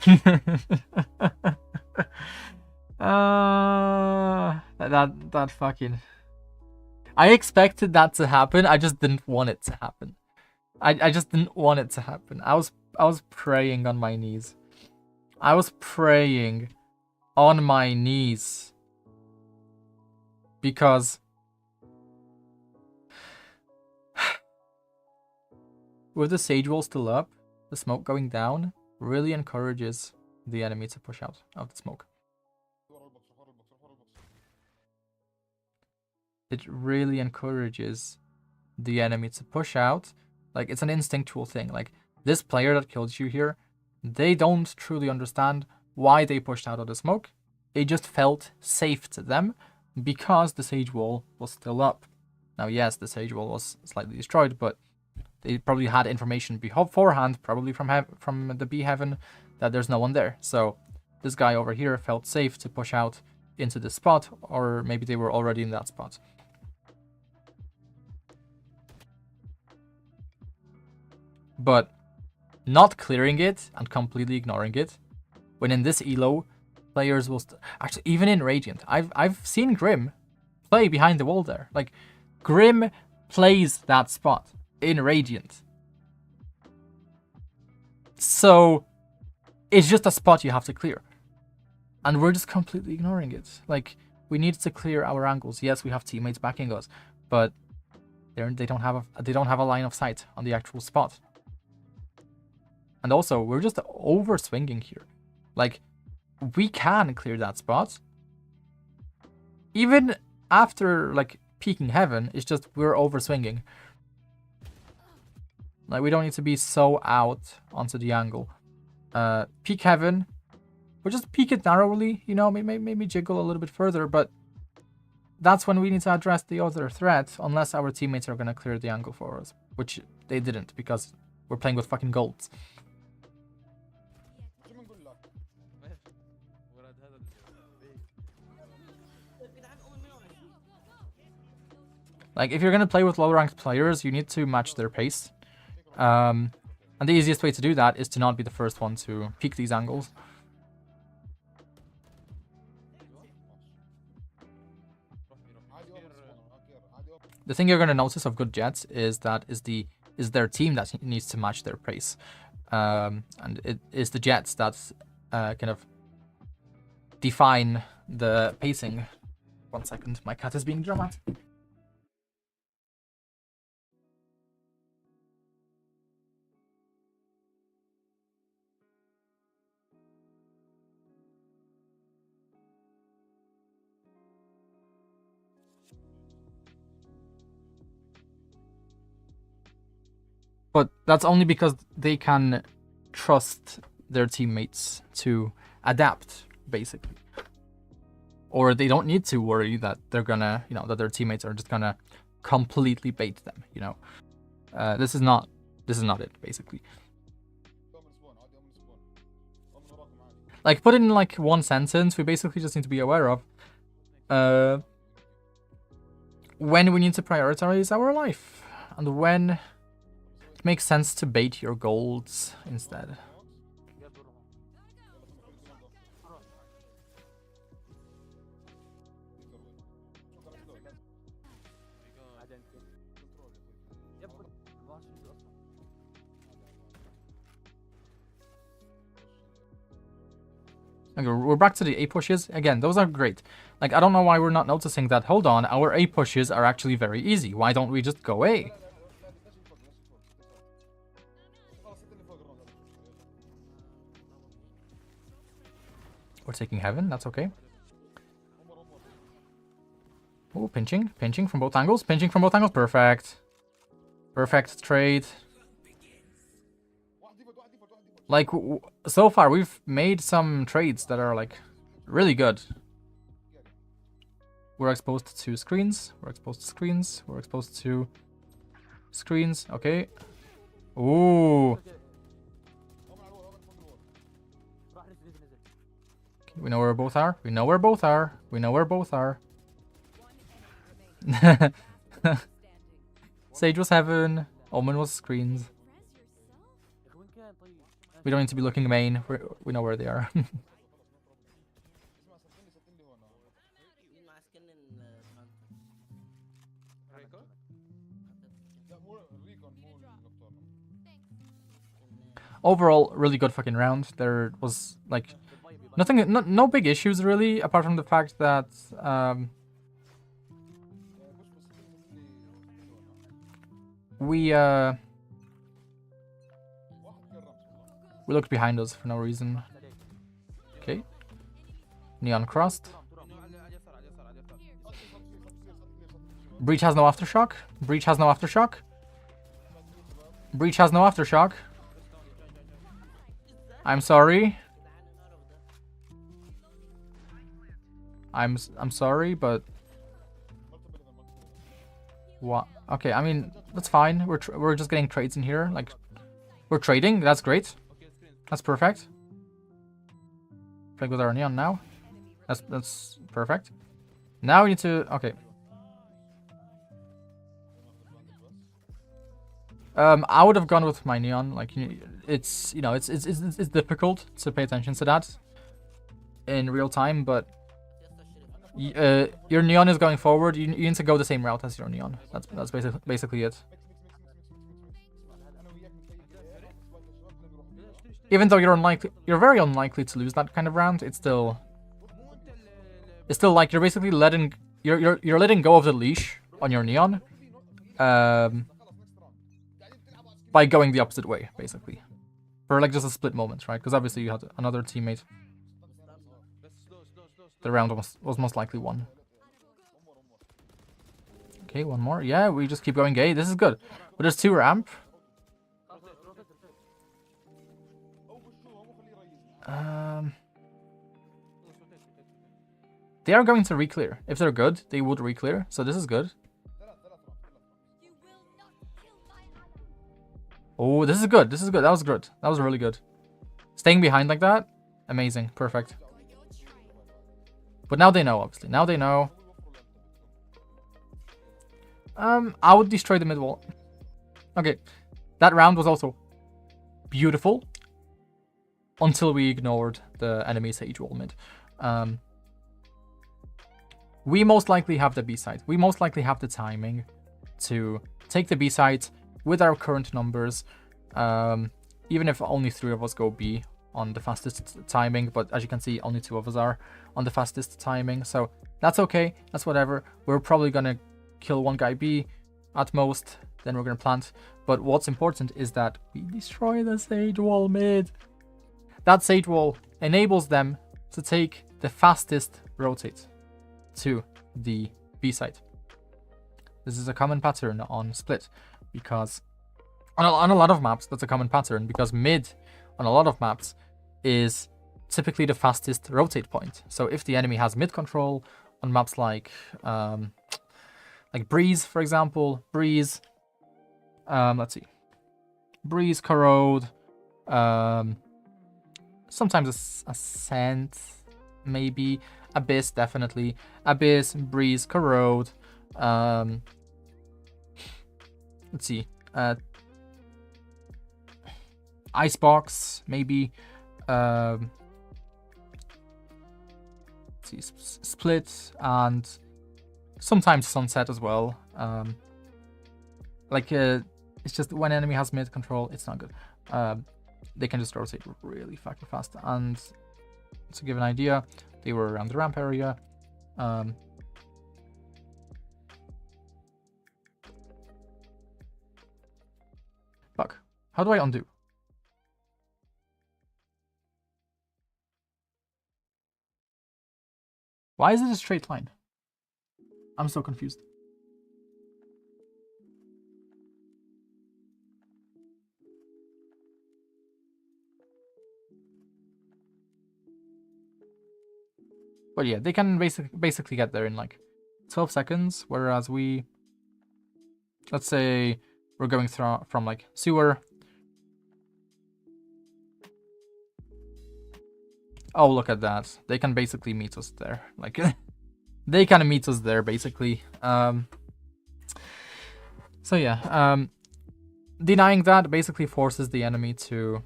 fucking. I expected that to happen. I just didn't want it to happen. I just didn't want it to happen. I was praying on my knees. I was praying on my knees because with the sage wall still up, the smoke going down really encourages the enemy to push out of the smoke. It really encourages the enemy to push out. Like, it's an instinctual thing. Like, this player that killed you here, they don't truly understand why they pushed out of the smoke. It just felt safe to them because the sage wall was still up. Now, yes, the sage wall was slightly destroyed, but they probably had information beforehand, probably from the B heaven, that there's no one there. So this guy over here felt safe to push out into the spot, or maybe they were already in that spot. But not clearing it and completely ignoring it, when in this elo, players will actually, even in Radiant, I've seen Grim play behind the wall there. Like, Grim plays that spot in Radiant. So it's just a spot you have to clear. And we're just completely ignoring it. Like, we need to clear our angles. Yes, we have teammates backing us, but they don't have a line of sight on the actual spot. And also, we're just over swinging here. Like, we can clear that spot. Even after, like, peeking heaven, it's just we're over swinging. Like, we don't need to be so out onto the angle. Peek heaven. We'll just peek it narrowly, you know, maybe jiggle a little bit further, but that's when we need to address the other threat, unless our teammates are going to clear the angle for us, which they didn't, because we're playing with fucking golds. Like, if you're going to play with low-ranked players, you need to match their pace. And the easiest way to do that is to not be the first one to peek these angles. The thing you're going to notice of good Jets is that is their team that needs to match their pace. And it is the Jets that kind of define the pacing. 1 second, my cat is being dramatic. But that's only because they can trust their teammates to adapt, basically. Or they don't need to worry that they're gonna, you know, that their teammates are just gonna completely bait them, you know. This is not it, basically. Like, put in like one sentence, we basically just need to be aware of when we need to prioritize our life and when it makes sense to bait your golds instead. Okay, we're back to the A pushes. Again, those are great. Like, I don't know why we're not noticing that. Hold on, our A pushes are actually very easy. Why don't we just go A? We're taking heaven, that's okay. Oh, pinching. Pinching from both angles. Pinching from both angles. Perfect. Perfect trade. Like, so far, we've made some trades that are, like, really good. We're exposed to screens. We're exposed to screens. We're exposed to screens. Okay. Ooh. Okay, we know where both are. We know where both are. We know where both are. Sage was heaven. Omen was screens. We don't need to be looking main. We know where they are. Overall, really good fucking round. There was like nothing, no big issues really, apart from the fact that we looked behind us for no reason. Okay. Neon crossed. Breach has no aftershock. Breach has no aftershock. Breach has no aftershock. I'm sorry. I'm sorry, but what? Okay, I mean that's fine. We're just getting trades in here. Like we're trading. That's great. That's perfect. Playing with our neon now. That's perfect. Now we need to. Okay. I would have gone with my neon. Like it's it's difficult to pay attention to that in real time, but your neon is going forward. You need to go the same route as your neon. That's basically it. Even though you're very unlikely to lose that kind of round. It's still like you're basically letting go of the leash on your neon. By going the opposite way, basically. For like just a split moment, right? Because obviously you had another teammate. The round was most likely won. Okay, one more. Yeah, we just keep going gay. This is good. But there's 2 ramp. They are going to reclear. If they're good, they would reclear. So this is good. Oh, this is good. This is good. That was good. That was really good. Staying behind like that, amazing. Perfect. But now they know, obviously. Now they know. I would destroy the mid wall. Okay. That round was also beautiful. Until we ignored the enemy Sage wall mid. We most likely have the B side. We most likely have the timing to take the B side with our current numbers, even if only 3 of us go B on the fastest timing, but as you can see, only 2 of us are on the fastest timing, so that's okay, that's whatever. We're probably gonna kill 1 guy B at most, then we're gonna plant, but what's important is that we destroy the Sage wall mid. That Sage wall enables them to take the fastest rotate to the B side. This is a common pattern on split. Because on a lot of maps, that's a common pattern, because mid on a lot of maps is typically the fastest rotate point. So if the enemy has mid control on maps like Breeze, for example, Breeze, let's see, Breeze, Corrode, sometimes Ascent, maybe, Abyss, definitely, Abyss, Breeze, Corrode, let's see, Icebox, maybe, let's see, Split, and sometimes Sunset as well. It's just when enemy has mid control, it's not good. They can just rotate really fucking fast, and to give an idea, they were around the ramp area. Fuck. How do I undo? Why is it a straight line? I'm so confused. But yeah, they can basically get there in like 12 seconds, whereas we, let's say we're going through from like sewer. Oh, look at that. They can basically meet us there. Like, they kind of meet us there, basically. So yeah, denying that basically forces the enemy to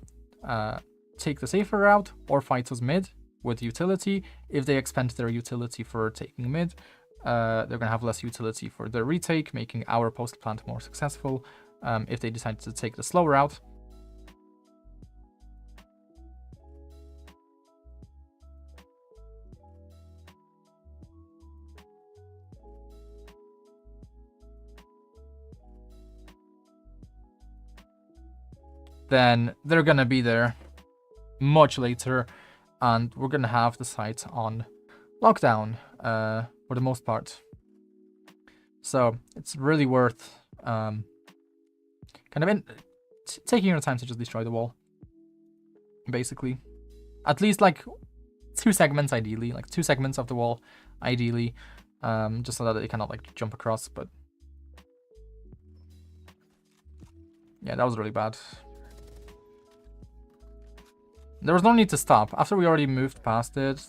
take the safer route or fight us mid with utility. If they expend their utility for taking mid, they're going to have less utility for the retake, making our post plant more successful. If they decide to take the slow route, then they're going to be there much later, and we're going to have the site on lockdown for the most part. So it's really worth kind of taking your time to just destroy the wall, basically. At least like 2 segments ideally, like 2 segments of the wall ideally, just so that they cannot like jump across. But yeah, that was really bad. There was no need to stop. After we already moved past it,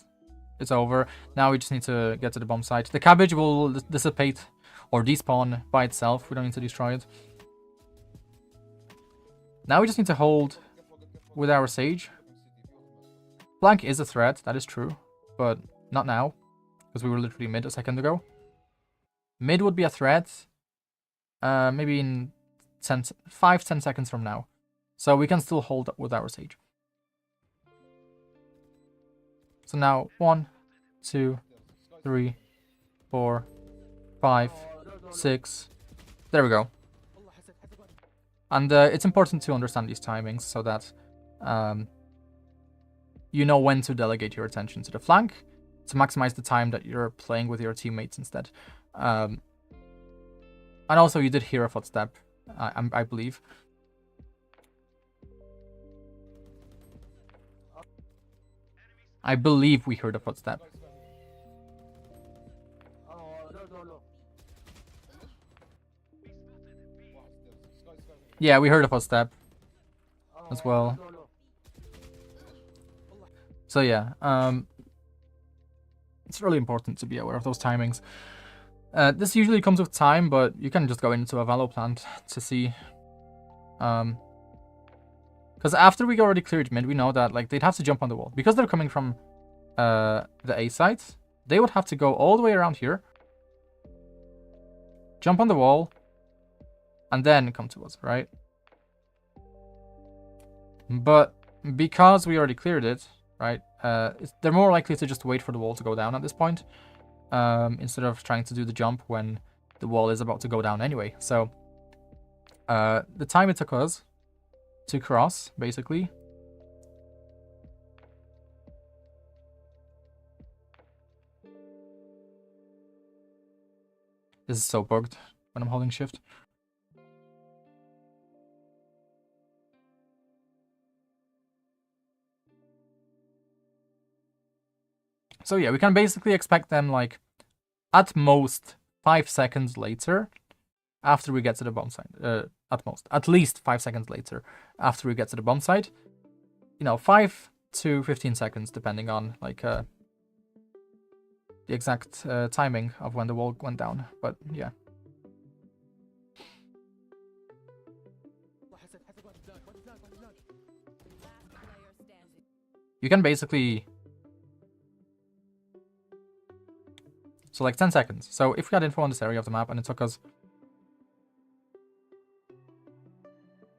it's over. Now we just need to get to the bomb site. The cabbage will dissipate or despawn by itself. We don't need to destroy it. Now we just need to hold with our Sage. Flank is a threat, that is true. But not now, because we were literally mid a second ago. Mid would be a threat maybe in 5-10 seconds from now. So we can still hold with our Sage. So now 1, 2, 3, 4, 5, 6. There we go. And it's important to understand these timings so that you know when to delegate your attention to the flank to maximize the time that you're playing with your teammates instead. And also, you did hear a footstep, I believe. I believe we heard a footstep. Yeah, we heard a footstep as well. So yeah, it's really important to be aware of those timings. This usually comes with time, but you can just go into a Valo plant to see. Because after we already cleared mid, we know that like they'd have to jump on the wall. Because they're coming from the A site, they would have to go all the way around here, jump on the wall, and then come to us, right? But because we already cleared it, right, they're more likely to just wait for the wall to go down at this point, instead of trying to do the jump when the wall is about to go down anyway. So the time it took us to cross, basically, this is so bugged when I'm holding shift. So yeah, we can basically expect them like at most 5 seconds later after we get to the bomb site. At least 5 seconds later after we get to the bomb site. You know, 5 to 15 seconds depending on like the exact timing of when the wall went down. But yeah. You can basically... So like 10 seconds. So if we had info on this area of the map and it took us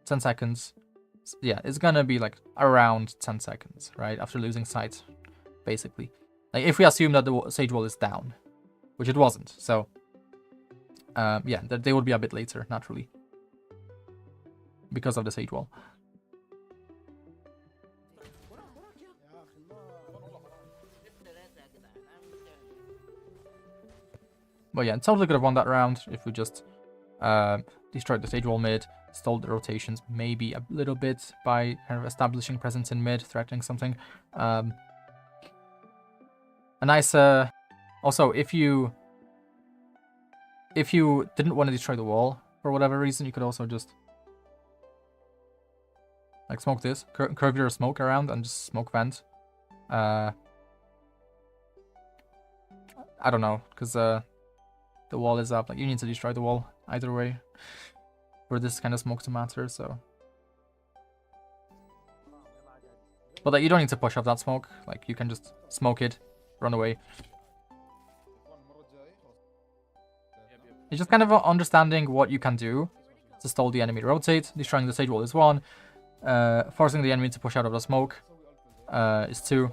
10 seconds, yeah, it's gonna be like around 10 seconds, right? After losing sight basically. Like if we assume that the Sage Wall is down, which it wasn't, so yeah, they would be a bit later naturally because of the Sage Wall. But yeah, totally could have won that round if we just destroyed the Sage Wall mid, stalled the rotations maybe a little bit by kind of establishing presence in mid, threatening something. A nice... also, if you didn't want to destroy the wall for whatever reason, you could also just like smoke this, curve your smoke around and just smoke vent. I don't know, because the wall is up. Like you need to destroy the wall either way for this kind of smoke to matter. So, but like, you don't need to push off that smoke. Like you can just smoke it, run away. It's just kind of understanding what you can do to stall the enemy to rotate. Destroying the Sage Wall is 1. Forcing the enemy to push out of the smoke is 2.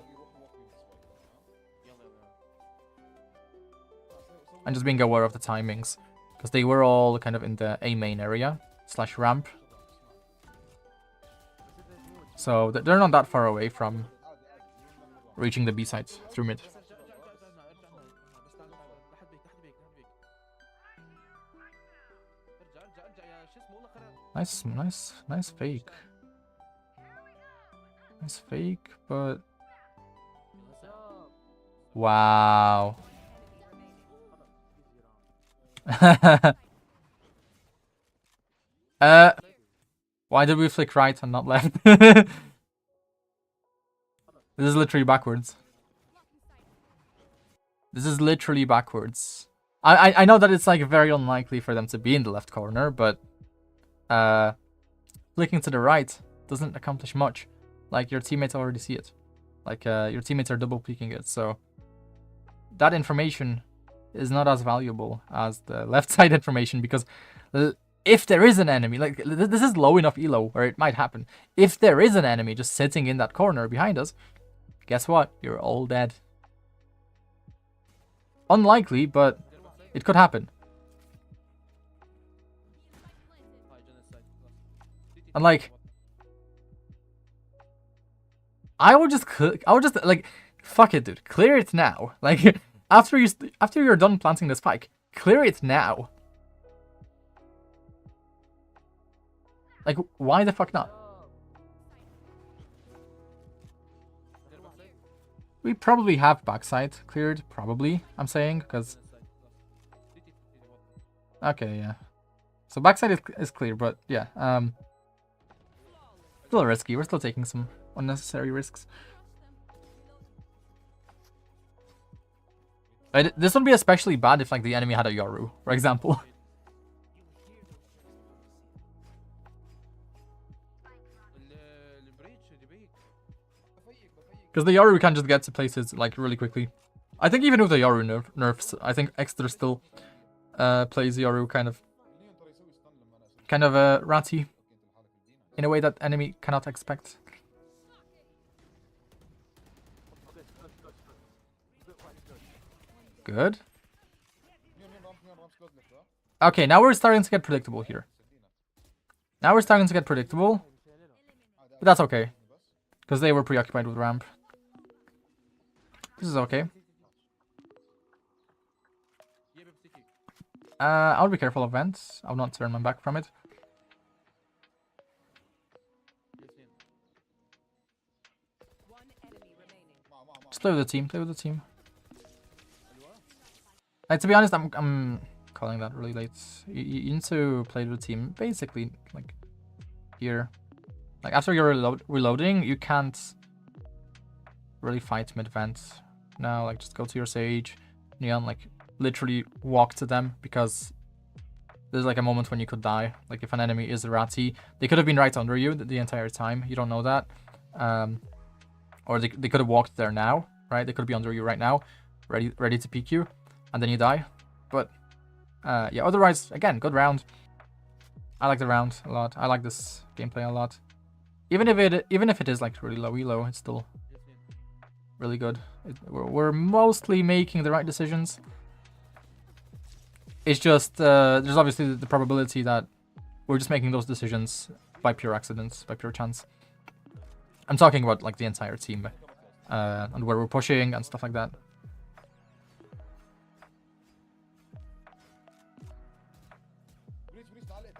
And just being aware of the timings. Because they were all kind of in the A main area / ramp. So they're not that far away from reaching the B sites through mid. Nice fake. Nice fake, but... Wow. Why did we flick right and not left? This is literally backwards. This is literally backwards. I know that it's like very unlikely for them to be in the left corner, but flicking to the right doesn't accomplish much. Like your teammates already see it. Like your teammates are double peeking it, so that information is not as valuable as the left side information, because if there is an enemy, like this is low enough elo where it might happen. If there is an enemy just sitting in that corner behind us, guess what? You're all dead. Unlikely, but it could happen. And like, I would just like, fuck it, dude. Clear it now. Like, after you're done planting the spike, clear it now. Like, why the fuck not? We probably have backside cleared, probably, I'm saying, because... Okay, yeah. So backside is clear, but yeah, still risky. We're still taking some unnecessary risks. This would be especially bad if like the enemy had a Yoru, for example. Because the Yoru can just get to places like really quickly. I think even with the Yoru nerfs, I think Exeter still plays Yoru kind of ratty in a way that enemy cannot expect. Good. Okay, now we're starting to get predictable here. But that's okay. Because they were preoccupied with ramp. This is okay. I'll be careful of vents. I'll not turn my back from it. Just play with the team. Like, to be honest, I'm calling that really late. You need to play with the team basically like here. Like after you're reloading, you can't really fight mid-vent. Now, like just go to your Sage, Neon, like literally walk to them, because there's like a moment when you could die. Like if an enemy is ratty, they could have been right under you the entire time. You don't know that. Or they could have walked there now, right? They could be under you right now, ready to peek you, and then you die. But yeah, otherwise, again, good round. I like the round a lot. I like this gameplay a lot. Even if it is like really low elo, it's still really good. We're mostly making the right decisions. It's just there's obviously the probability that we're just making those decisions by pure accident, by pure chance. I'm talking about like the entire team and where we're pushing and stuff like that. بريتش تعالوا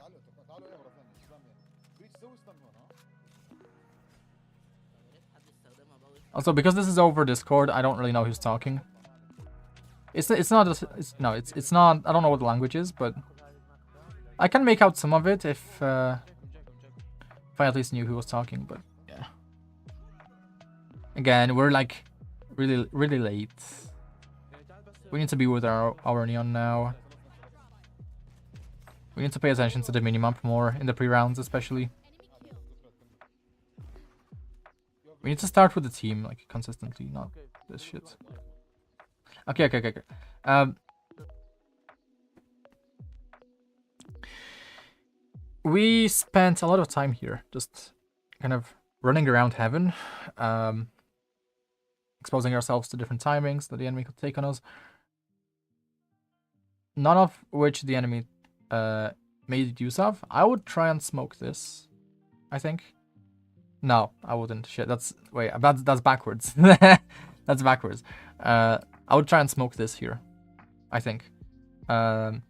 تعالوا ايه مرة ثانية مش فاهم يعني بريتش سوي استنى هنا. Also, because this is over Discord, I don't really know who's talking. It's not it's not. I don't know what the language is, but I can make out some of it if I at least knew who was talking. But yeah, again, we're like really late. We need to be with our neon now. We need to pay attention to the minimap more in the pre-rounds, especially. We need to start with the team like consistently, not this shit. Okay. We spent a lot of time here, just kind of running around heaven, exposing ourselves to different timings that the enemy could take on us. None of which the enemy made use of. I would try and smoke this, I think. No, I wouldn't. Shit, that's backwards. That's backwards. I would try and smoke this here, I think. I'm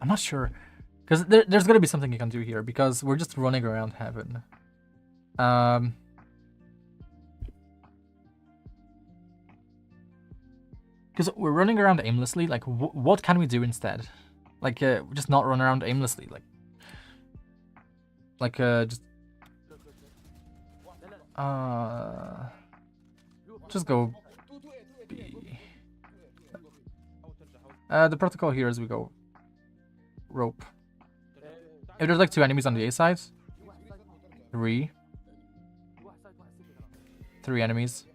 not sure. Because there's going to be something you can do here, because we're just running around heaven. Because we're running around aimlessly, like, what can we do instead? Like, just not run around aimlessly, just... just go B. The protocol here is we go rope. If there's like 2 enemies on the A side, 3 enemies,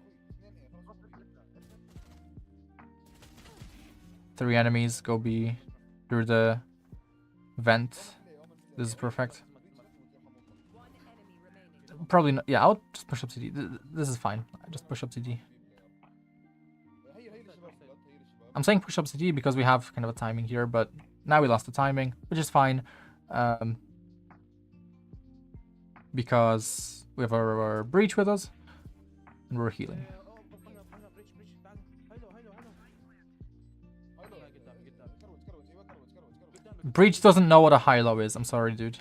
3 enemies, go B through the vent. This is perfect. Probably not. Yeah, I'll just push up to D. This is fine. I just push up to D. I'm saying push up to D because we have kind of a timing here, but now we lost the timing, which is fine. Because we have our breach with us and we're healing. Breach doesn't know what a high-low is. I'm sorry, dude.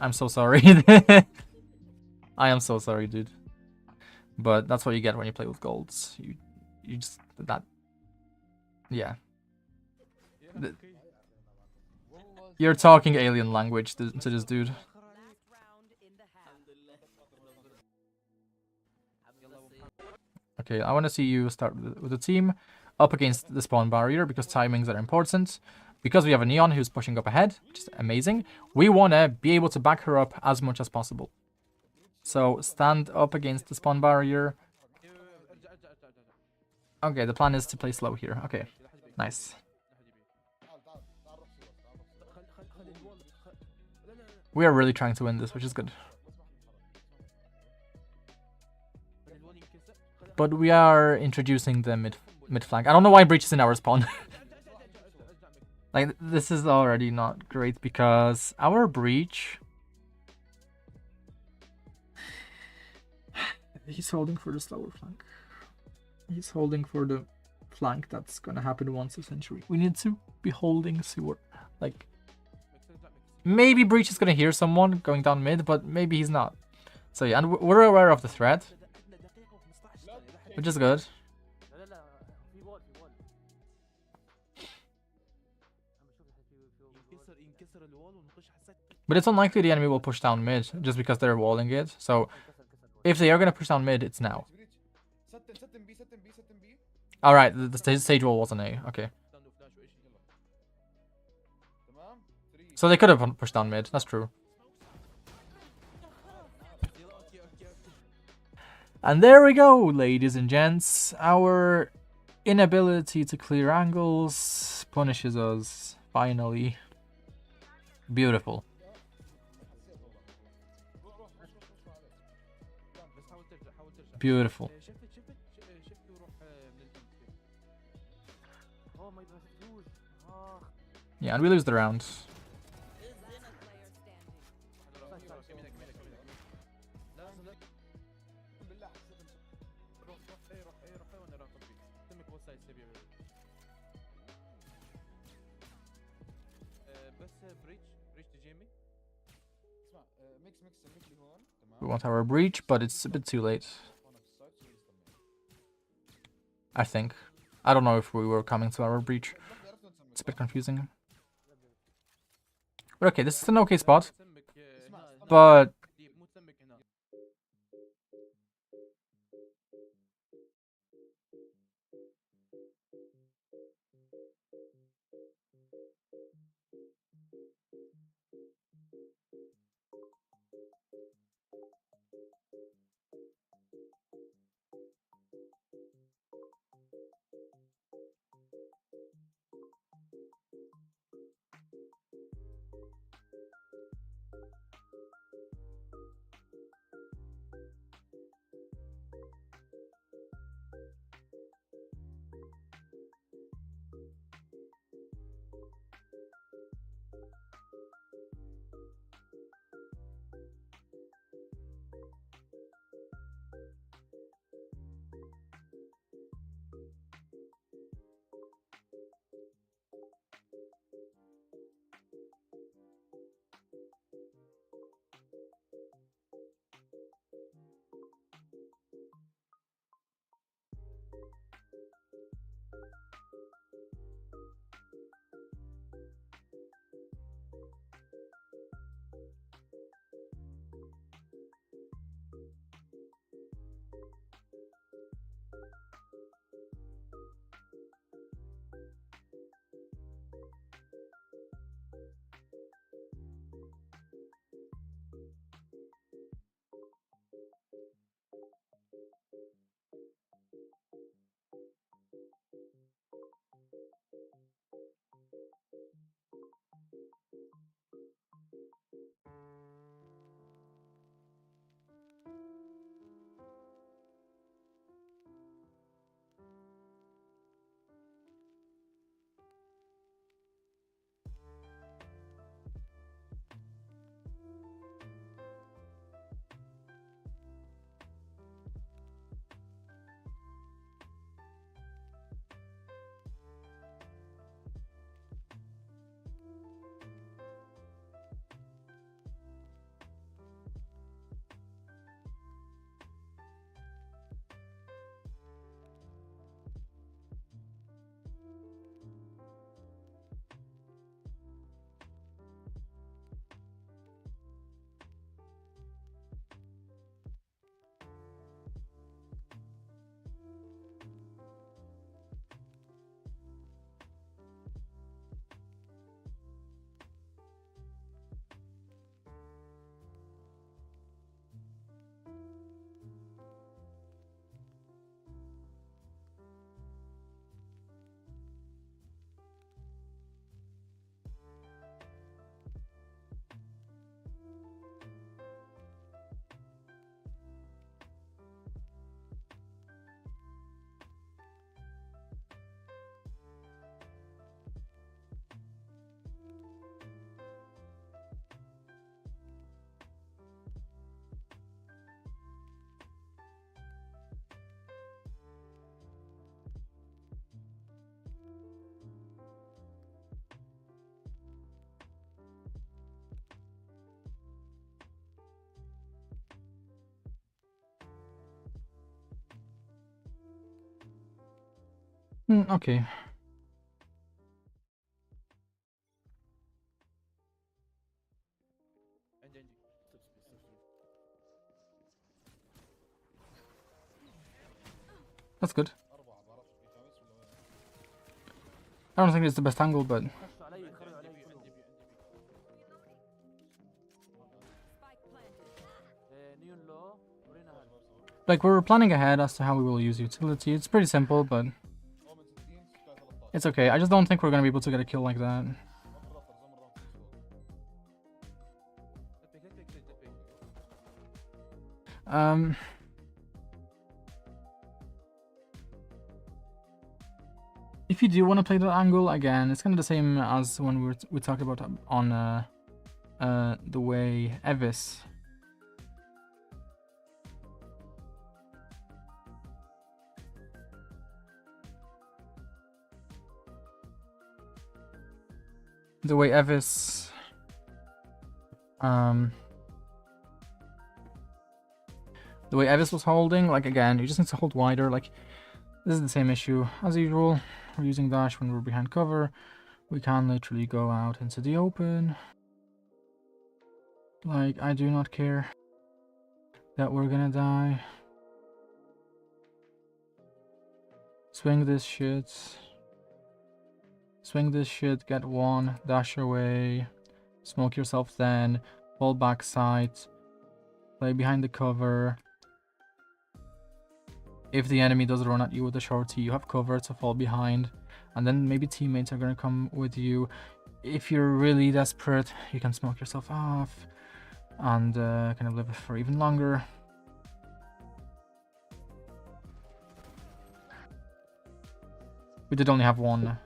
I'm so sorry. I am so sorry, dude. But that's what you get when you play with golds. You just that. Yeah. You're talking alien language to this dude. Okay, I want to see you start with the team up against the spawn barrier because timings are important. Because we have a Neon who's pushing up ahead, which is amazing, we want to be able to back her up as much as possible. So stand up against the spawn barrier. Okay, the plan is to play slow here. Okay, nice. We are really trying to win this, which is good. But we are introducing the mid flank. I don't know why Breach is in our spawn. Like, this is already not great because our Breach... He's holding for the slower flank. He's holding for the flank that's gonna happen once a century. We need to be holding sewer. Like, maybe Breach is gonna hear someone going down mid, but maybe he's not. So yeah, and we're aware of the threat, which is good. But it's unlikely the enemy will push down mid just because they're walling it. So if they are gonna push down mid, it's now. Alright, the stage wall was an A. Okay. So they could have pushed down mid. That's true. And there we go, ladies and gents. Our inability to clear angles punishes us, finally. Beautiful. حاول ترجع حاول ترجع. Beautiful. شفت وروح من الجنب كده. اوه ما يبغى اخ. Yeah, and we lose the round. Player standing. لازم بالله حسيت روح وانا راقب فيك. تمك بوث سايد سيف بس بريتش تجيمي. اسمع ميكس اللي هون We تمام. want our breach, but it's a bit too late. هون في السايد سوي يستنى. I think. I don't know if we were coming to our breach. لحظة عرفنا نسمي It's a bit صح؟ confusing. But okay, this is an okay spot. تسمك اسمع هنا. But مو تسمك هنا. Okay. عندي That's good. 4 بعرفش في خامس ولا وين. I don't think it's the best angle, but خشوا علي خرجوا علي كلهم. Spike planted. نيون لو ورينا هذا. like we're planning ahead as to how we will use utility. It's pretty simple, but اومن 60 سكاي 13. it's okay. I just don't think we're gonna be able to get a kill like that. مطر زي مرة تبيك. Um, if you do want to play that angle, again, it's kind of the same as when we talked about on the way Evis. The way Evis the way Evis was holding, like again, you just need to hold wider. Like this is the same issue as usual. We're using dash when we're behind cover. We can literally go out into the open. Like, I do not care that we're gonna die. Swing this shit. Swing this shit, get one, dash away. Smoke yourself then. Fall back side. Play behind the cover. If the enemy does run at you with a shorty, you have cover to fall behind. And then maybe teammates are gonna come with you. If you're really desperate, you can smoke yourself off and kind of live for even longer. We did only have one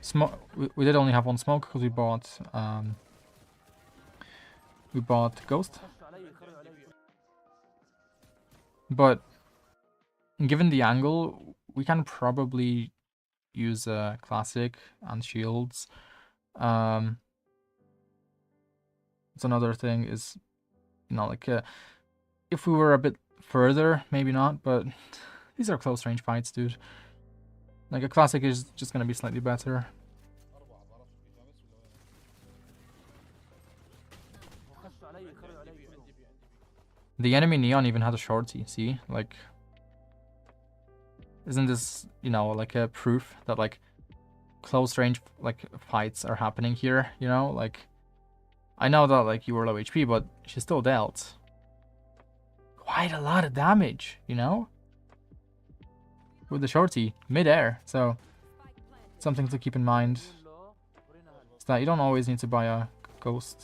smoke. We did only have one smoke because we bought Ghost. But given the angle, we can probably use classic and shields. It's another thing is, you know, like if we were a bit further, maybe not, but these are close range fights, dude. Like a classic is just gonna be slightly better. The enemy Neon even had a shorty, see? Like, isn't this, you know, like a proof that like close range like fights are happening here, you know? Like, I know that like you were low HP, but she still dealt quite a lot of damage, you know? With the shorty, mid-air, so something to keep in mind is that you don't always need to buy a Ghost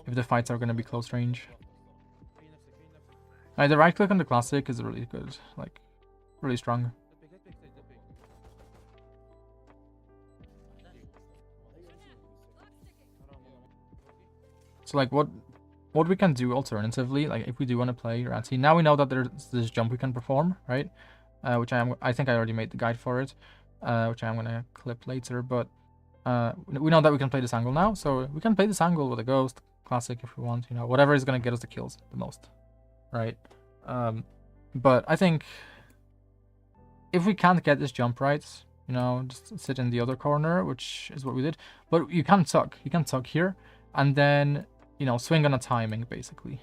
if the fights are going to be close range. The right click on the classic is really good, like really strong. So like what we can do alternatively, like if we do want to play Ratty, now we know that there's this jump we can perform, right? Which I think I already made the guide for it, which I'm gonna clip later. But we know that we can play this angle now, so we can play this angle with a Ghost classic if we want, you know, whatever is gonna get us the kills the most, right? But I think if we can't get this jump right, you know, just sit in the other corner, which is what we did. But you can tuck here, and then, you know, swing on a timing, basically.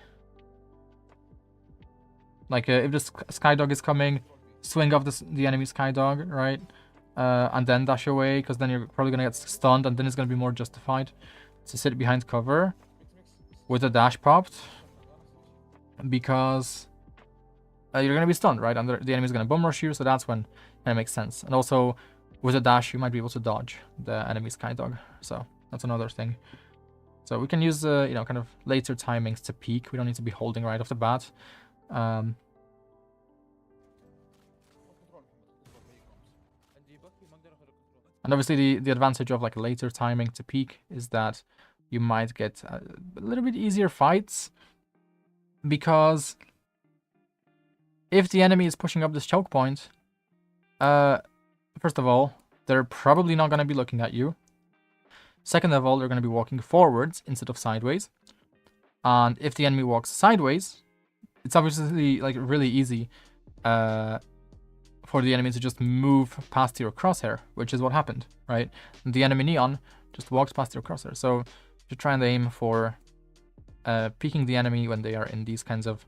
Like, if the Skydog is coming, swing off the enemy Skydog, right? And then dash away, because then you're probably going to get stunned, and then it's going to be more justified to sit behind cover with a dash popped, because you're going to be stunned, right? And the enemy is going to bum rush you, so that's when it makes sense. And also, with a dash, you might be able to dodge the enemy Skydog, so that's another thing. So we can use, you know, kind of later timings to peak. We don't need to be holding right off the bat. And obviously the advantage of like a later timing to peak is that you might get a little bit easier fights, because if the enemy is pushing up this choke point, first of all, they're probably not going to be looking at you. Second of all, they're going to be walking forwards instead of sideways. And if the enemy walks sideways, it's obviously like really easy for the enemy to just move past your crosshair, which is what happened, right? And the enemy Neon just walked past your crosshair. So you try and aim for peeking the enemy when they are in these kinds of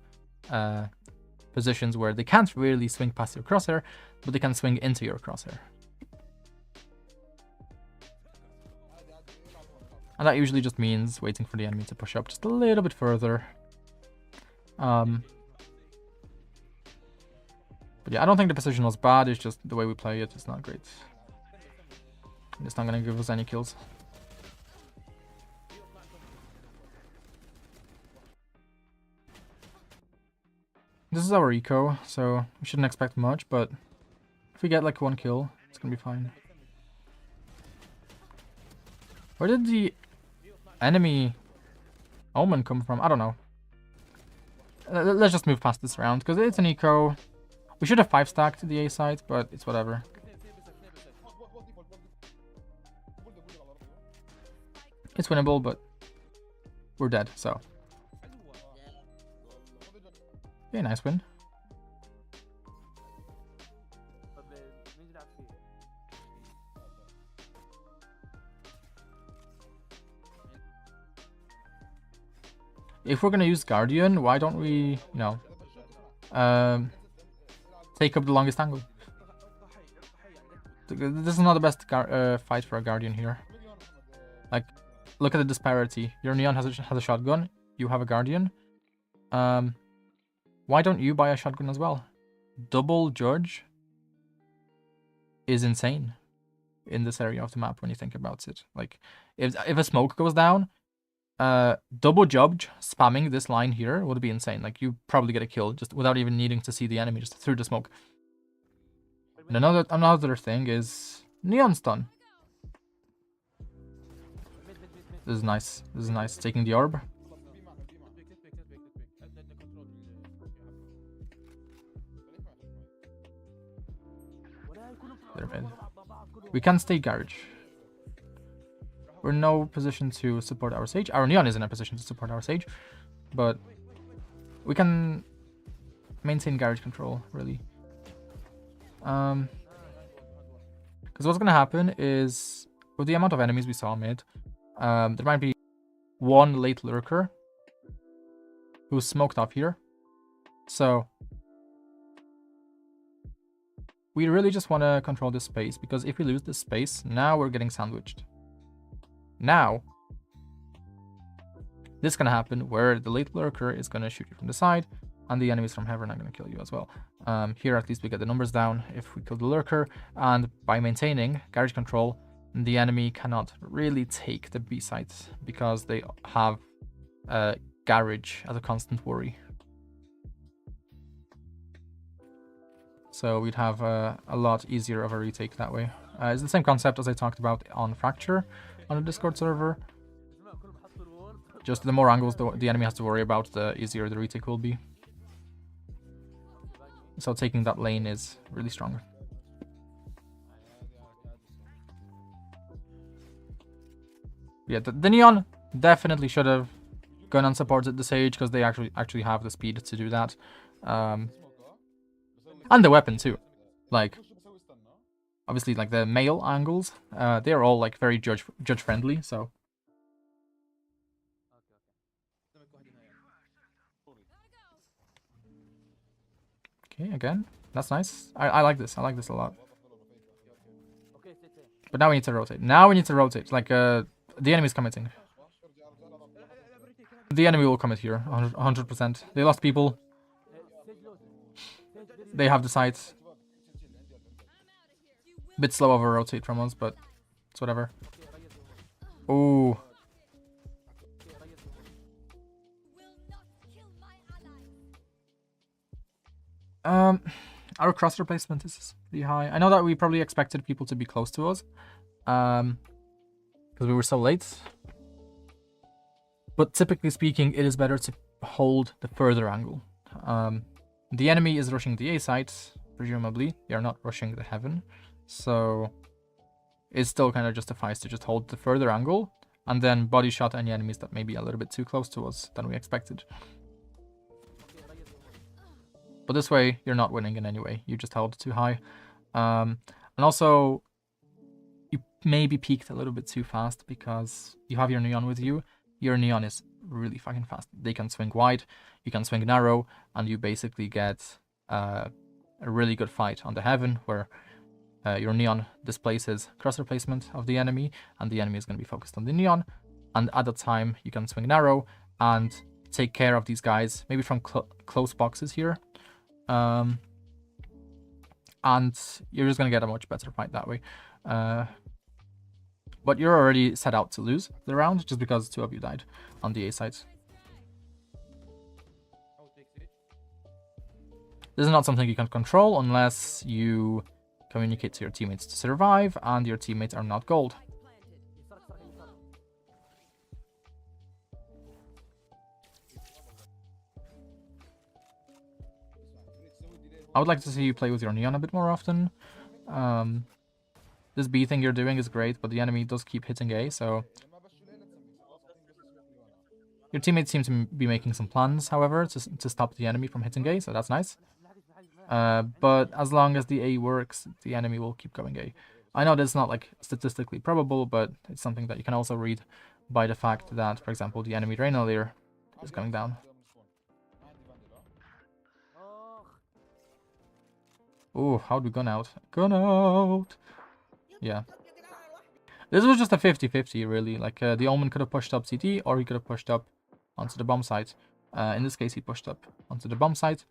positions where they can't really swing past your crosshair, but they can swing into your crosshair. And that usually just means waiting for the enemy to push up just a little bit further. But yeah, I don't think the position was bad, it's just the way we play it is not great. It's not going to give us any kills. This is our eco, so we shouldn't expect much, but If we get like 1 kill, it's gonna be fine. Where did the enemy Omen come from? I don't know. Let's just move past this round, because it's an eco. We should have 5-stacked the A side, but it's whatever. It's winnable, but we're dead, so. Okay, nice win. طب مين يلعب فيه؟ If we're gonna use Guardian, why don't we, you know, take up the longest angle? This is not the best fight for a Guardian here. Like, look at the disparity. Your Neon has a shotgun. You have a Guardian. Why don't you buy a shotgun as well? Double Judge is insane in this area of the map when you think about it. Like, if a smoke goes down, double Judge spamming this line here would be insane. Like, you probably get a kill just without even needing to see the enemy, just through the smoke. And another thing is Neon stun. This is nice. This is nice. Taking the orb. They're mid. We can stay garage. We're in no position to support our Sage. Our Neon is in a position to support our Sage, but we can maintain garage control, really. Because what's gonna happen is, with the amount of enemies we saw mid, there might be one late lurker who's smoked off here. So we really just want to control this space, because if we lose this space, now we're getting sandwiched. Now, this is going to happen where the late lurker is going to shoot you from the side, and the enemies from heaven are going to kill you as well. Here, at least we get the numbers down if we kill the lurker, and by maintaining garage control, the enemy cannot really take the B sites, because they have garage as a constant worry. So we'd have a lot easier of a retake that way. It's the same concept as I talked about on Fracture on the Discord server. Just the more angles the enemy has to worry about, the easier the retake will be. So taking that lane is really strong. Yeah, the Neon definitely should have gone unsupported the Sage, because they actually have the speed to do that. And the weapon too. Like, obviously, like the male angles, they're all like very judge friendly, so. Okay, again, that's nice. I like this. I like this a lot. But now we need to rotate. Now we need to rotate. Like, the enemy's committing. The enemy will commit here, 100%. They lost people. They have the sights. Bit slow of a rotate from us, but it's whatever. Oh. Our cross replacement is pretty high. I know that we probably expected people to be close to us, because we were so late. But typically speaking, it is better to hold the further angle. The enemy is rushing the A site, presumably. They are not rushing the heaven. So it still kind of justifies to just hold the further angle and then body shot any enemies that may be a little bit too close to us than we expected. But this way, you're not winning in any way. You just held too high. And also, you maybe peaked a little bit too fast, because you have your Neon with you. Your Neon is really fucking fast. They can swing wide, you can swing narrow, and you basically get a really good fight on the heaven, where your Neon displaces cross replacement of the enemy, and the enemy is going to be focused on the Neon. And at that time, you can swing narrow and take care of these guys, maybe from close boxes here. And you're just going to get a much better fight that way. But you're already set out to lose the round, just because 2 of you died on the A side. This is not something you can control unless you communicate to your teammates to survive, and your teammates are not gold. I would like to see you play with your Neon a bit more often. This B thing you're doing is great, but the enemy does keep hitting A, so... Your teammates seem to be making some plans, however, to stop the enemy from hitting A, so that's nice. But as long as the A works, the enemy will keep going A. I know that's not like statistically probable, but it's something that you can also read by the fact that, for example, the enemy Reyna layer is going down. Oh, how'd we gun out? Gun out! Yeah. This was just a 50-50, really. Like, the Omen could have pushed up CT, or he could have pushed up onto the bomb site. In this case, he pushed up onto the bomb site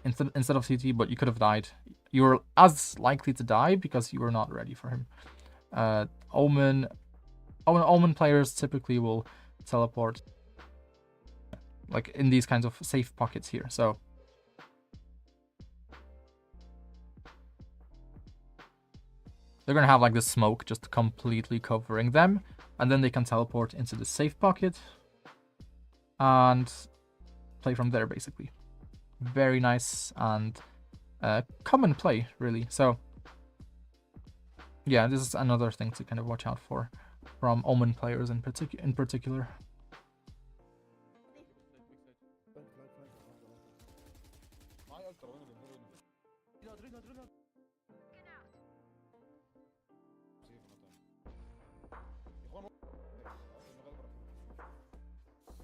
instead of CT, but you could have died. You were as likely to die because you were not ready for him. Omen players typically will teleport like in these kinds of safe pockets here, so... They're gonna have like this smoke just completely covering them, and then they can teleport into the safe pocket and play from there, basically. Very nice and common play, really. So yeah, this is another thing to kind of watch out for from Omen players in particular.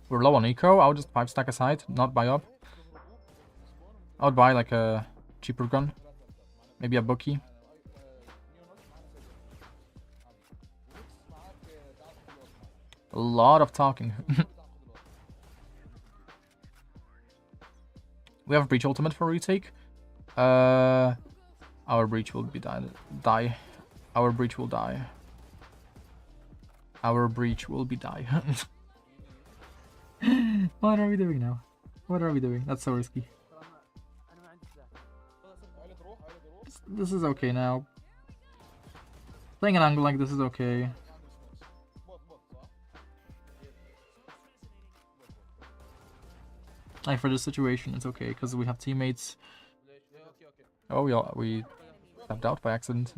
We're low on eco. I would just 5-stack aside, not buy up. I would buy like a cheaper gun, maybe a Bucky. A lot of talking. We have a breach ultimate for retake. Our breach will be die. Our breach will die. Our breach will be die. What are we doing now? What are we doing? That's so risky. This is okay now. Playing an angle like this is okay. Like for this situation, it's okay because we have teammates. Oh, we stepped out by accident.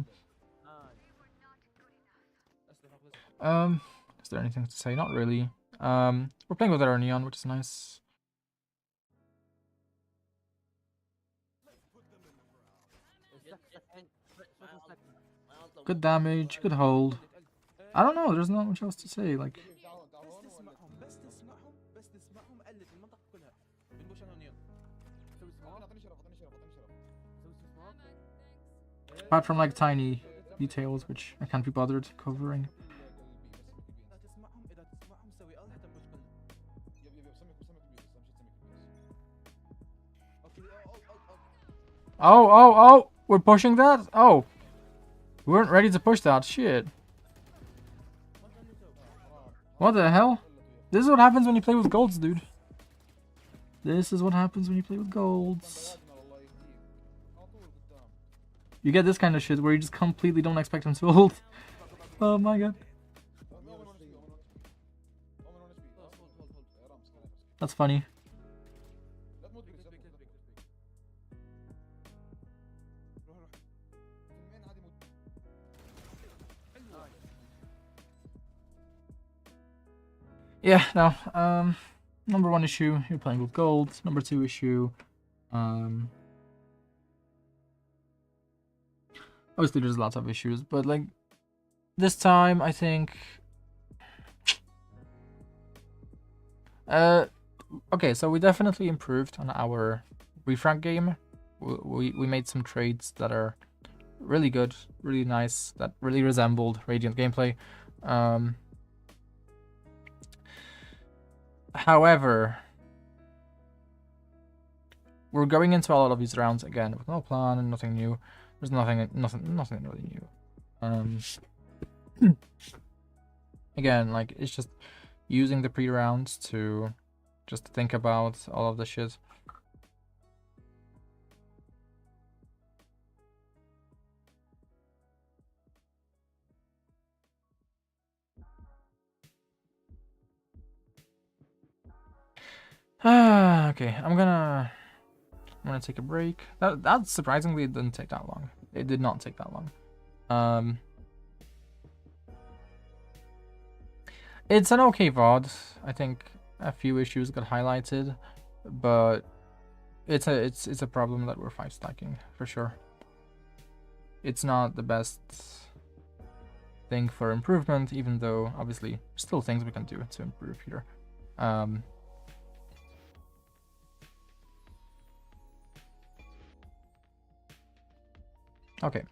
Is there anything to say? Not really. We're playing with our Neon, which is nice. Good damage, good hold. I don't know, there's not much else to say, like... Apart from like tiny details, which I can't be bothered covering. Oh! We're pushing that? Oh! We weren't ready to push that. Shit. What the hell? This is what happens when you play with golds, dude. This is what happens when you play with golds. You get this kind of shit where you just completely don't expect him to ult. Oh my god. That's funny. Yeah, no, number one issue, you're playing with gold. Number two issue, obviously there's lots of issues, but like, this time, I think, okay, so we definitely improved on our refrag game. We made some trades that are really good, really nice, that really resembled Radiant gameplay. However, we're going into a lot of these rounds again with no plan and nothing new. There's nothing really new. Again, like, it's just using the pre-rounds to just think about all of the shit. Okay, I'm gonna take a break. That surprisingly didn't take that long. It did not take that long. It's an okay VOD. I think a few issues got highlighted, but it's a problem that we're 5-stacking for sure. It's not the best thing for improvement, even though obviously still things we can do to improve here. Okay.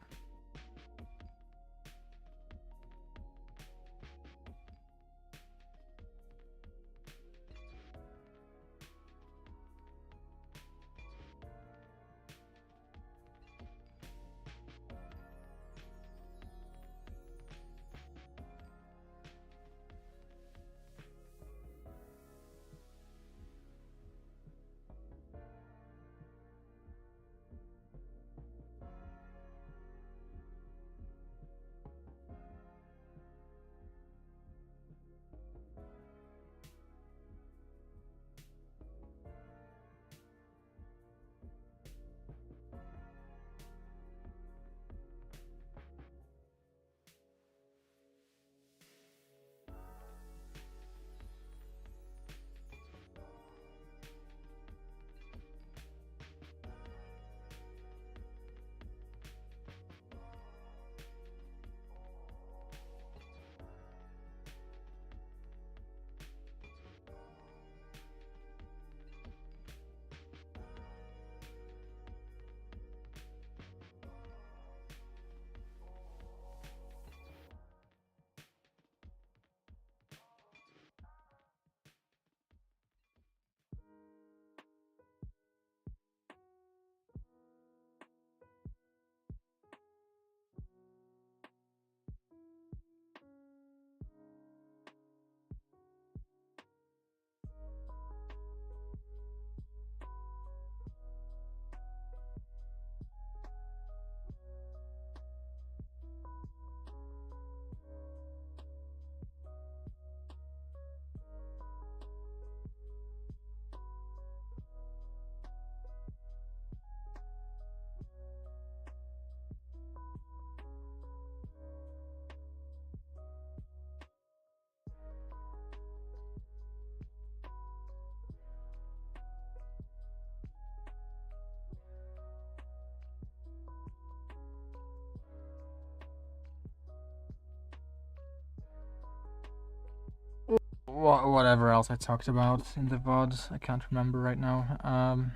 Whatever else I talked about in the VOD, I can't remember right now.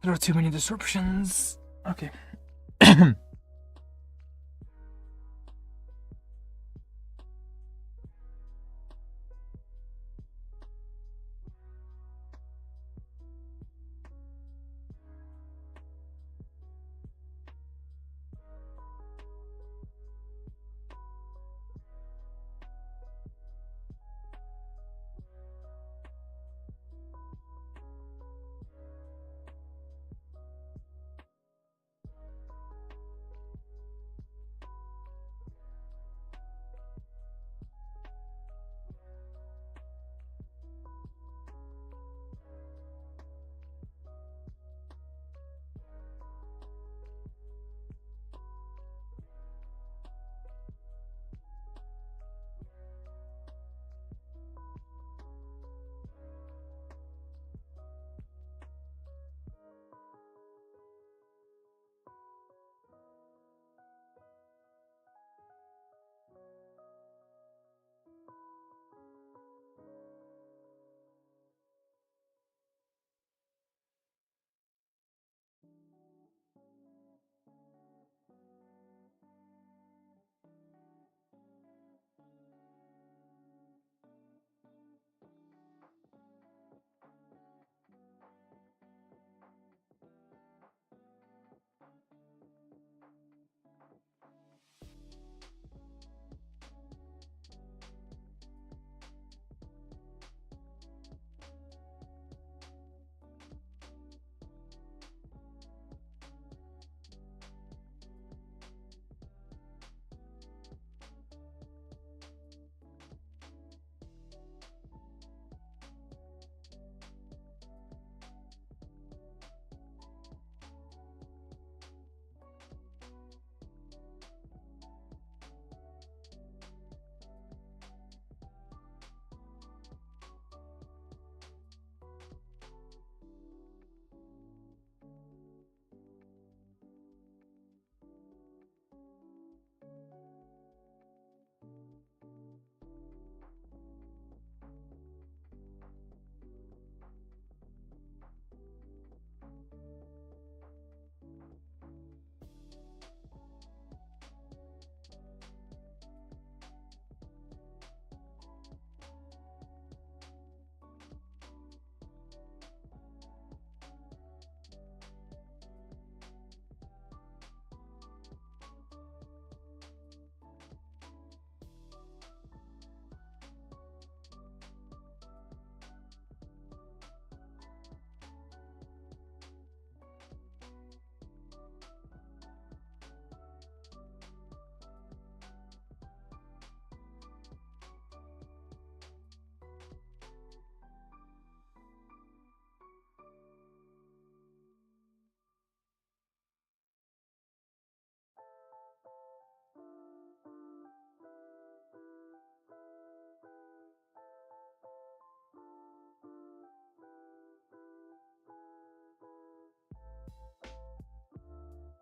There are too many disruptions. Okay.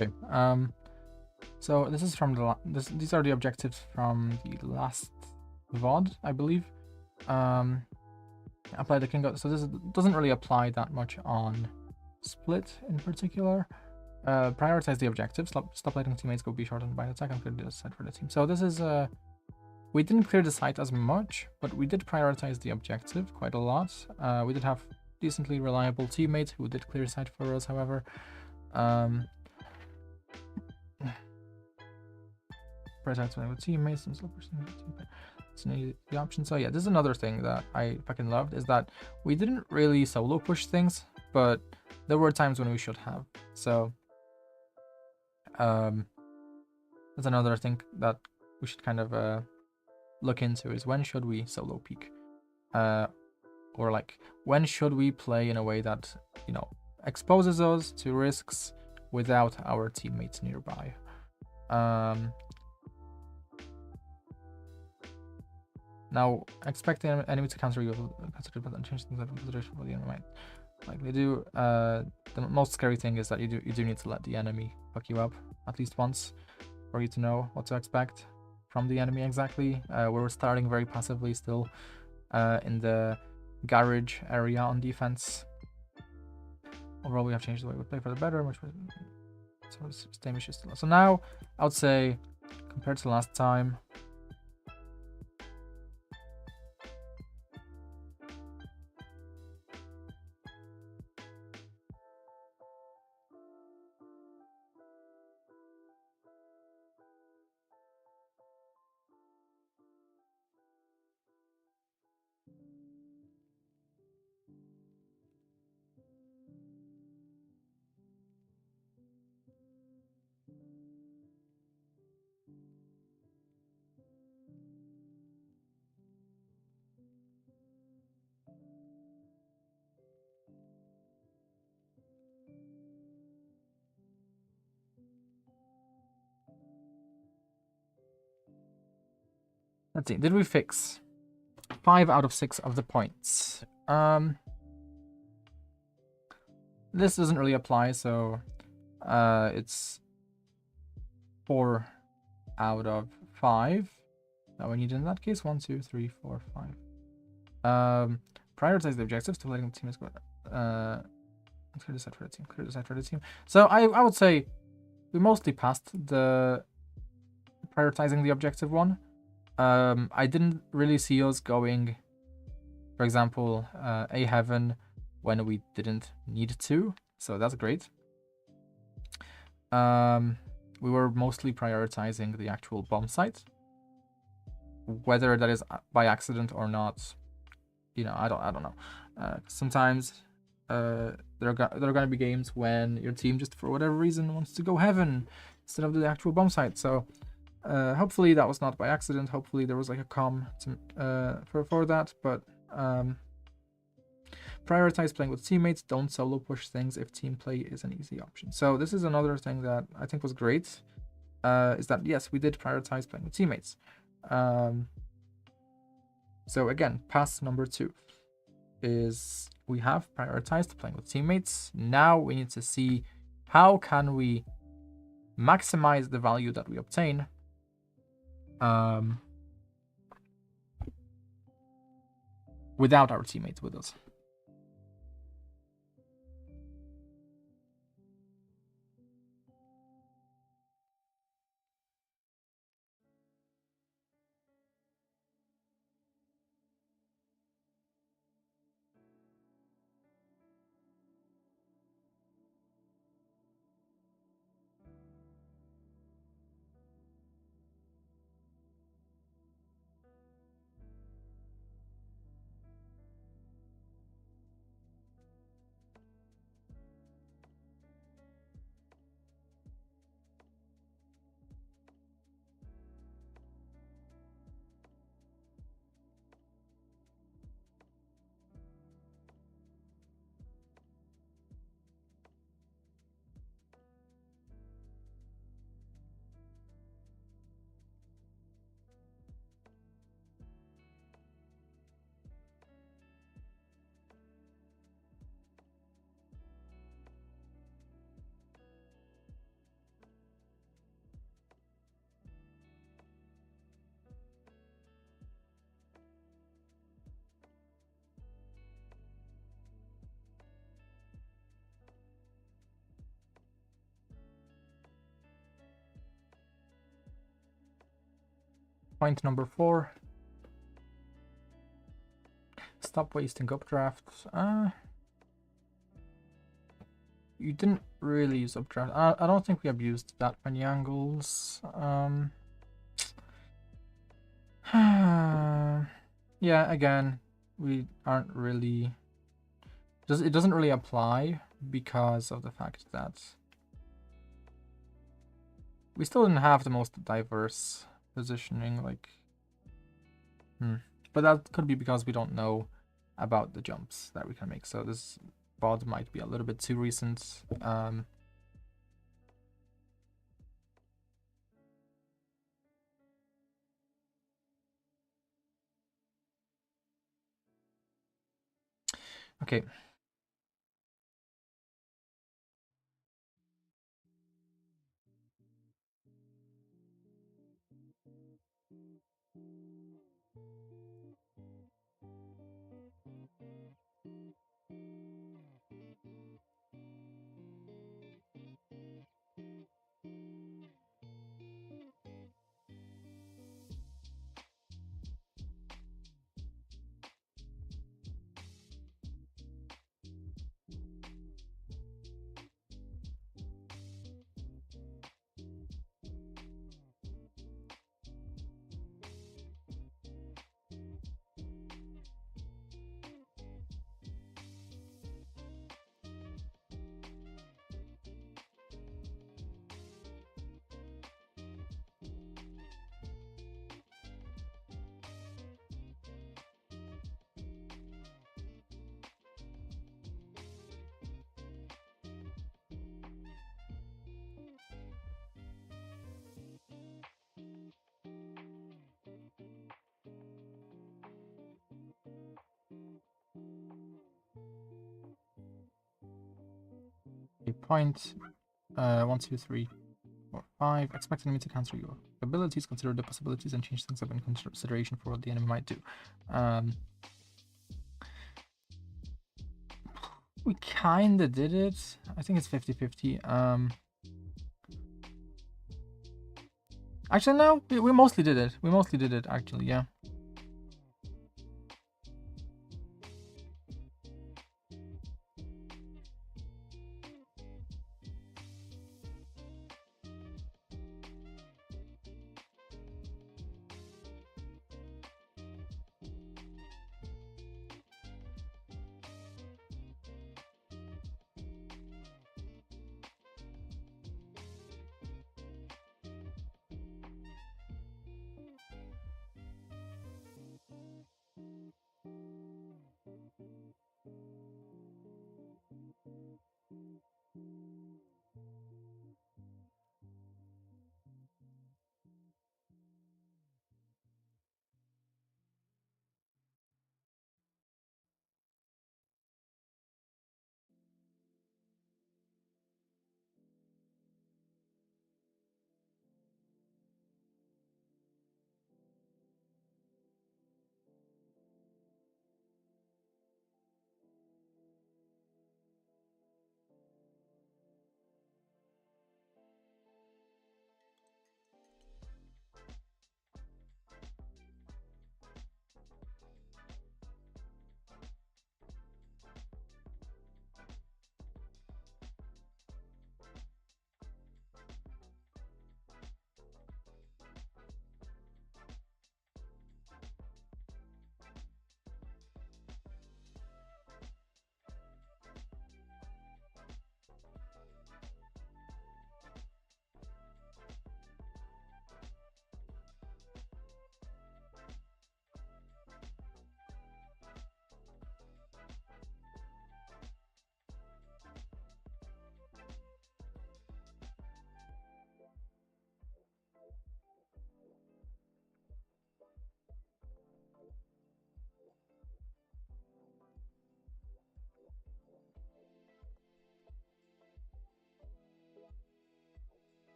Okay. So this is from the these are the objectives from the last VOD, I believe. Apply the king. So this doesn't really apply that much on split in particular. Prioritize the objectives. Stop letting teammates go be shortened by attack and clear the site for the team. So this is we didn't clear the site as much, but we did prioritize the objective quite a lot. We did have decently reliable teammates who did clear site for us, however. Prioritize with teammates and slow person. It's the option. So yeah, this is another thing that I fucking loved, is that we didn't really solo push things, but there were times when we should have. So that's another thing that we should kind of look into, is when should we solo peek, or like when should we play in a way that, you know, exposes us to risks without our teammates nearby. Now, expect the enemy to counter you, consider but change things up in consideration for the enemy. Like they do. The most scary thing is that you do need to let the enemy fuck you up at least once for you to know what to expect from the enemy exactly. We're starting very passively still in the garage area on defense. Overall, we have changed the way we play for the better. Much so same issue still. So now, I would say, compared to last time, let's see, did we fix 5 out of 6 of the points? This doesn't really apply, so it's 4 out of 5 that we need in that case. 1, 2, 3, 4, 5. Prioritize the objectives to letting the team go. Clear the site for the team. Clear the site for the team. So I would say we mostly passed the prioritizing the objective one. I didn't really see us going, for example, A heaven when we didn't need to, so that's great. We were mostly prioritizing the actual bomb site. Whether that is by accident or not, you know, I don't know. Sometimes there are gonna be games when your team just for whatever reason wants to go heaven instead of the actual bomb site. So hopefully that was not by accident. Hopefully there was like a comm for that. But prioritize playing with teammates. Don't solo push things if team play is an easy option. So this is another thing that I think was great. Is that yes, we did prioritize playing with teammates. So again, pass number 2 is we have prioritized playing with teammates. Now we need to see how can we maximize the value that we obtain without our teammates with us. Point number 4. Stop wasting updrafts. You didn't really use updraft. I don't think we abused that many angles. Yeah, again, we aren't really... It doesn't really apply because of the fact that we still didn't have the most diverse positioning, like... But that could be because we don't know about the jumps that we can make, so this VOD might be a little bit too recent. Okay. Point 1, 2, 3, 4, 5. Expect enemy to cancel your abilities. Consider the possibilities and change things up in consideration for what the enemy might do. We kinda did it. I think it's 50-50. Actually, no, we mostly did it. We mostly did it, actually, yeah.